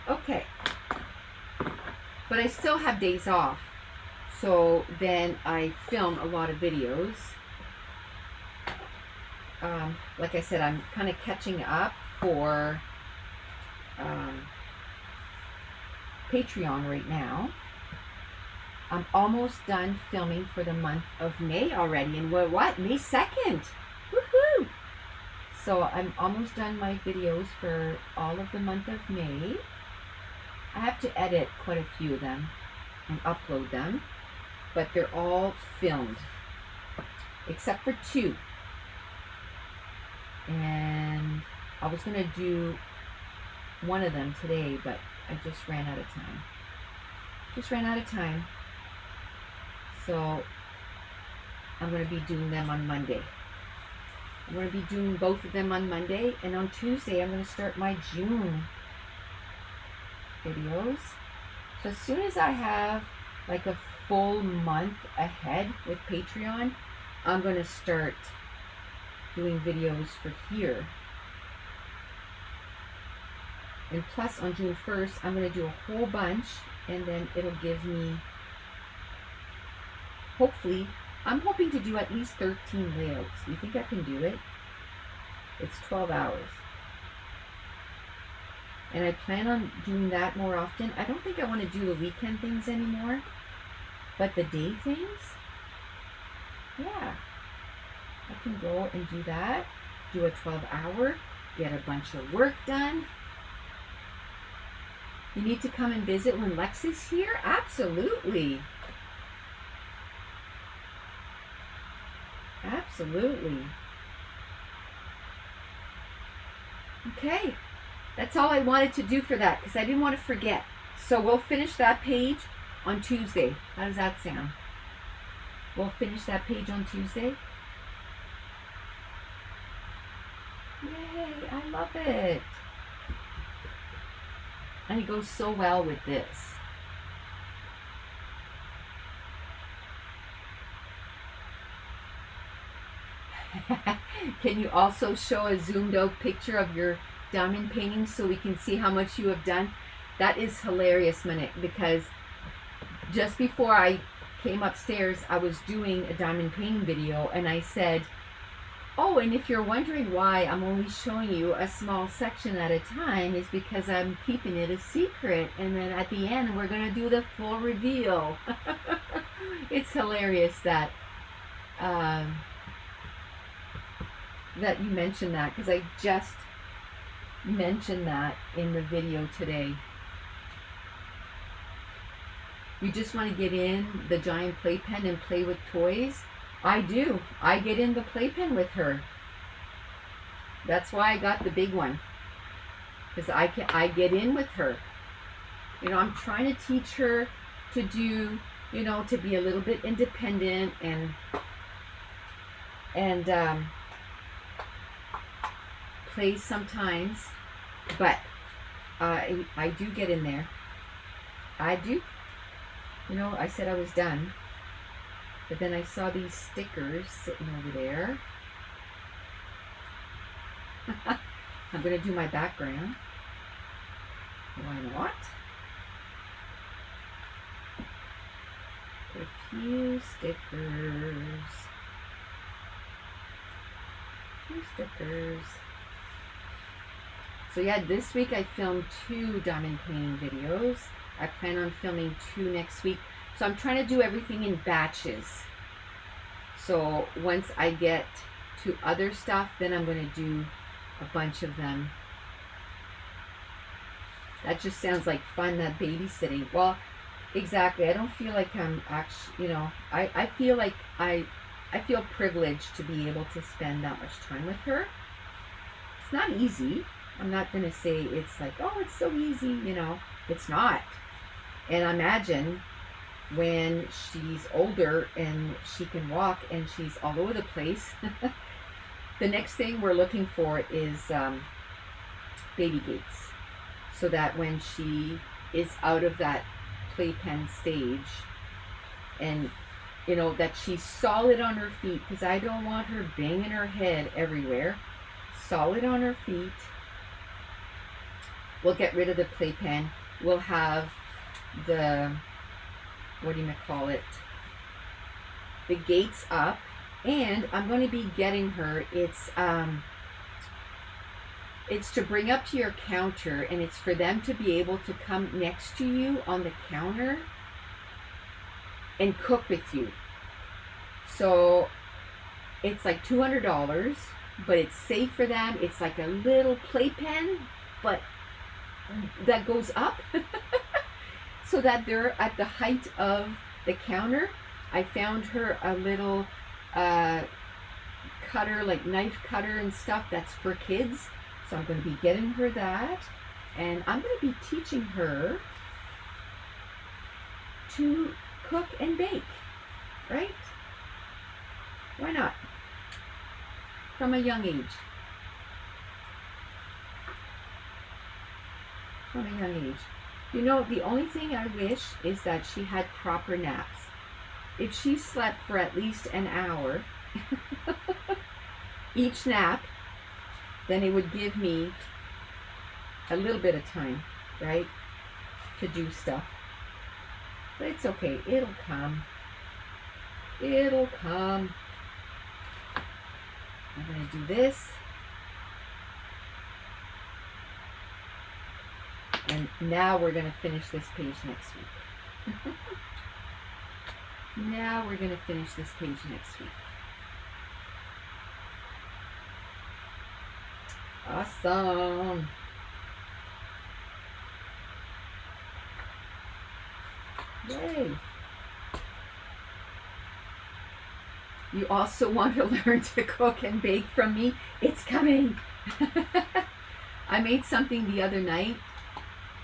[SPEAKER 1] Okay. But I still have days off. So then I film a lot of videos. Like I said, I'm kind of catching up for Patreon right now. I'm almost done filming for the month of May already. And what? May 2nd. Woohoo! So I'm almost done my videos for all of the month of May. I have to edit quite a few of them and upload them. But they're all filmed. Except for 2. And I was going to do one of them today, but I just ran out of time. So I'm going to be doing them on Monday. I'm going to be doing both of them on Monday, and on Tuesday I'm going to start my June videos. So as soon as I have like a full month ahead with Patreon, I'm going to start doing videos for here. And plus on June 1st, I'm going to do a whole bunch, and then it'll give me, hopefully, I'm hoping to do at least 13 layouts. You think I can do it? It's 12 hours. And I plan on doing that more often. I don't think I want to do the weekend things anymore, but the day things, yeah. I can go and do that, do a 12-hour, get a bunch of work done. You need to come and visit when Lex is here? Absolutely. Absolutely. Okay. That's all I wanted to do for that because I didn't want to forget. So we'll finish that page on Tuesday. How does that sound? We'll finish that page on Tuesday. Yay, I love it. And it goes so well with this. Can you also show a zoomed out picture of your diamond painting so we can see how much you have done? That is hilarious, Monique, because just before I came upstairs, I was doing a diamond painting video, and I said, oh, and if you're wondering why I'm only showing you a small section at a time, is because I'm keeping it a secret, and then at the end we're going to do the full reveal. It's hilarious that that you mentioned that, because I just mentioned that in the video today. You just want to get in the giant playpen and play with toys? I do. I get in the playpen with her. That's why I got the big one, because I get in with her. You know, I'm trying to teach her to do, you know, to be a little bit independent and play sometimes, but I do get in there. I do. You know, I said I was done, but then I saw these stickers sitting over there. I'm going to do my background. Why not? Put a few stickers. So yeah, this week I filmed 2 diamond painting videos. I plan on filming 2 next week. So I'm trying to do everything in batches. So once I get to other stuff, then I'm going to do a bunch of them. That just sounds like fun, that babysitting. Well, exactly. I don't feel like I'm actually, you know, I feel like I feel privileged to be able to spend that much time with her. It's not easy. I'm not going to say it's like, oh, it's so easy, you know. It's not. And imagine when she's older and she can walk and she's all over the place. The next thing we're looking for is baby gates, so that when she is out of that playpen stage, and you know, that she's solid on her feet, because I don't want her banging her head everywhere. Solid on her feet. We'll get rid of the playpen. We'll have the, what do you call it, the gates up, and I'm going to be getting her, it's to bring up to your counter, and it's for them to be able to come next to you on the counter and cook with you. So it's like $200, but it's safe for them. It's like a little playpen, but that goes up so that they're at the height of the counter. I found her a little cutter, like knife cutter and stuff, that's for kids. So I'm going to be getting her that, and I'm going to be teaching her to cook and bake, right? Why not? From a young age. From a young age. You know, the only thing I wish is that she had proper naps. If she slept for at least an hour each nap, then it would give me a little bit of time, right, to do stuff. But it's okay. It'll come. It'll come. I'm going to do this. And now we're going to finish this page next week. Now we're going to finish this page next week. Awesome. Yay. You also want to learn to cook and bake from me? It's coming. I made something the other night,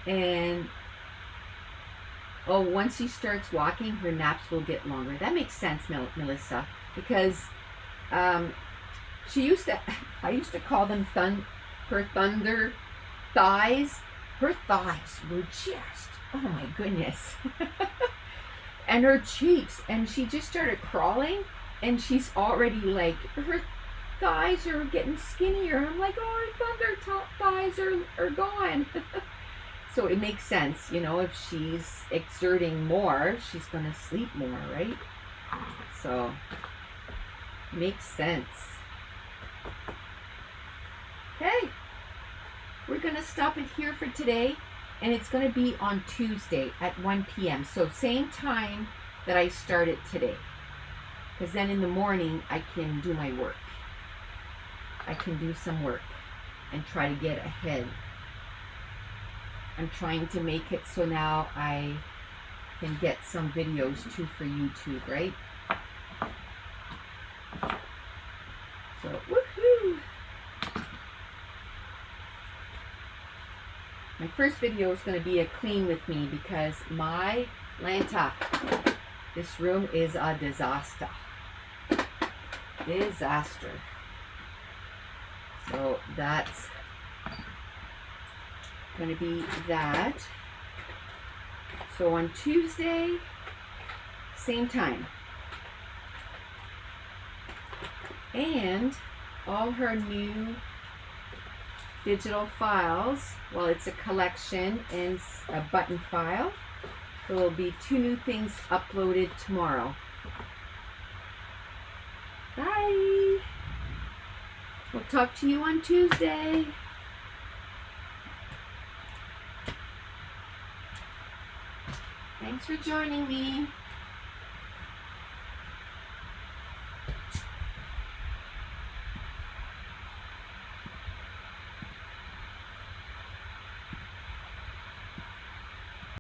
[SPEAKER 1] and Oh, once she starts walking, her naps will get longer. That makes sense, Melissa, because she used to, I used to call them her thunder thighs. Her thighs were just, oh my goodness. And her cheeks, and she just started crawling, and she's already like, her thighs are getting skinnier. I'm like, oh, her thunder thighs are gone. So it makes sense, you know, if she's exerting more, she's going to sleep more, right? So, makes sense. Okay, we're going to stop it here for today, and it's going to be on Tuesday at 1 p.m. So same time that I started today, because then in the morning I can do my work. I can do some work and try to get ahead. I'm trying to make it so now I can get some videos too for YouTube, right? So, woohoo! My first video is going to be a clean with me because my Lanta, this room is a disaster. Disaster. So that's going to be that. So on Tuesday, same time. And all her new digital files, well, it's a collection and a button file. There will be 2 new things uploaded tomorrow. Bye. We'll talk to you on Tuesday. Thanks for joining me.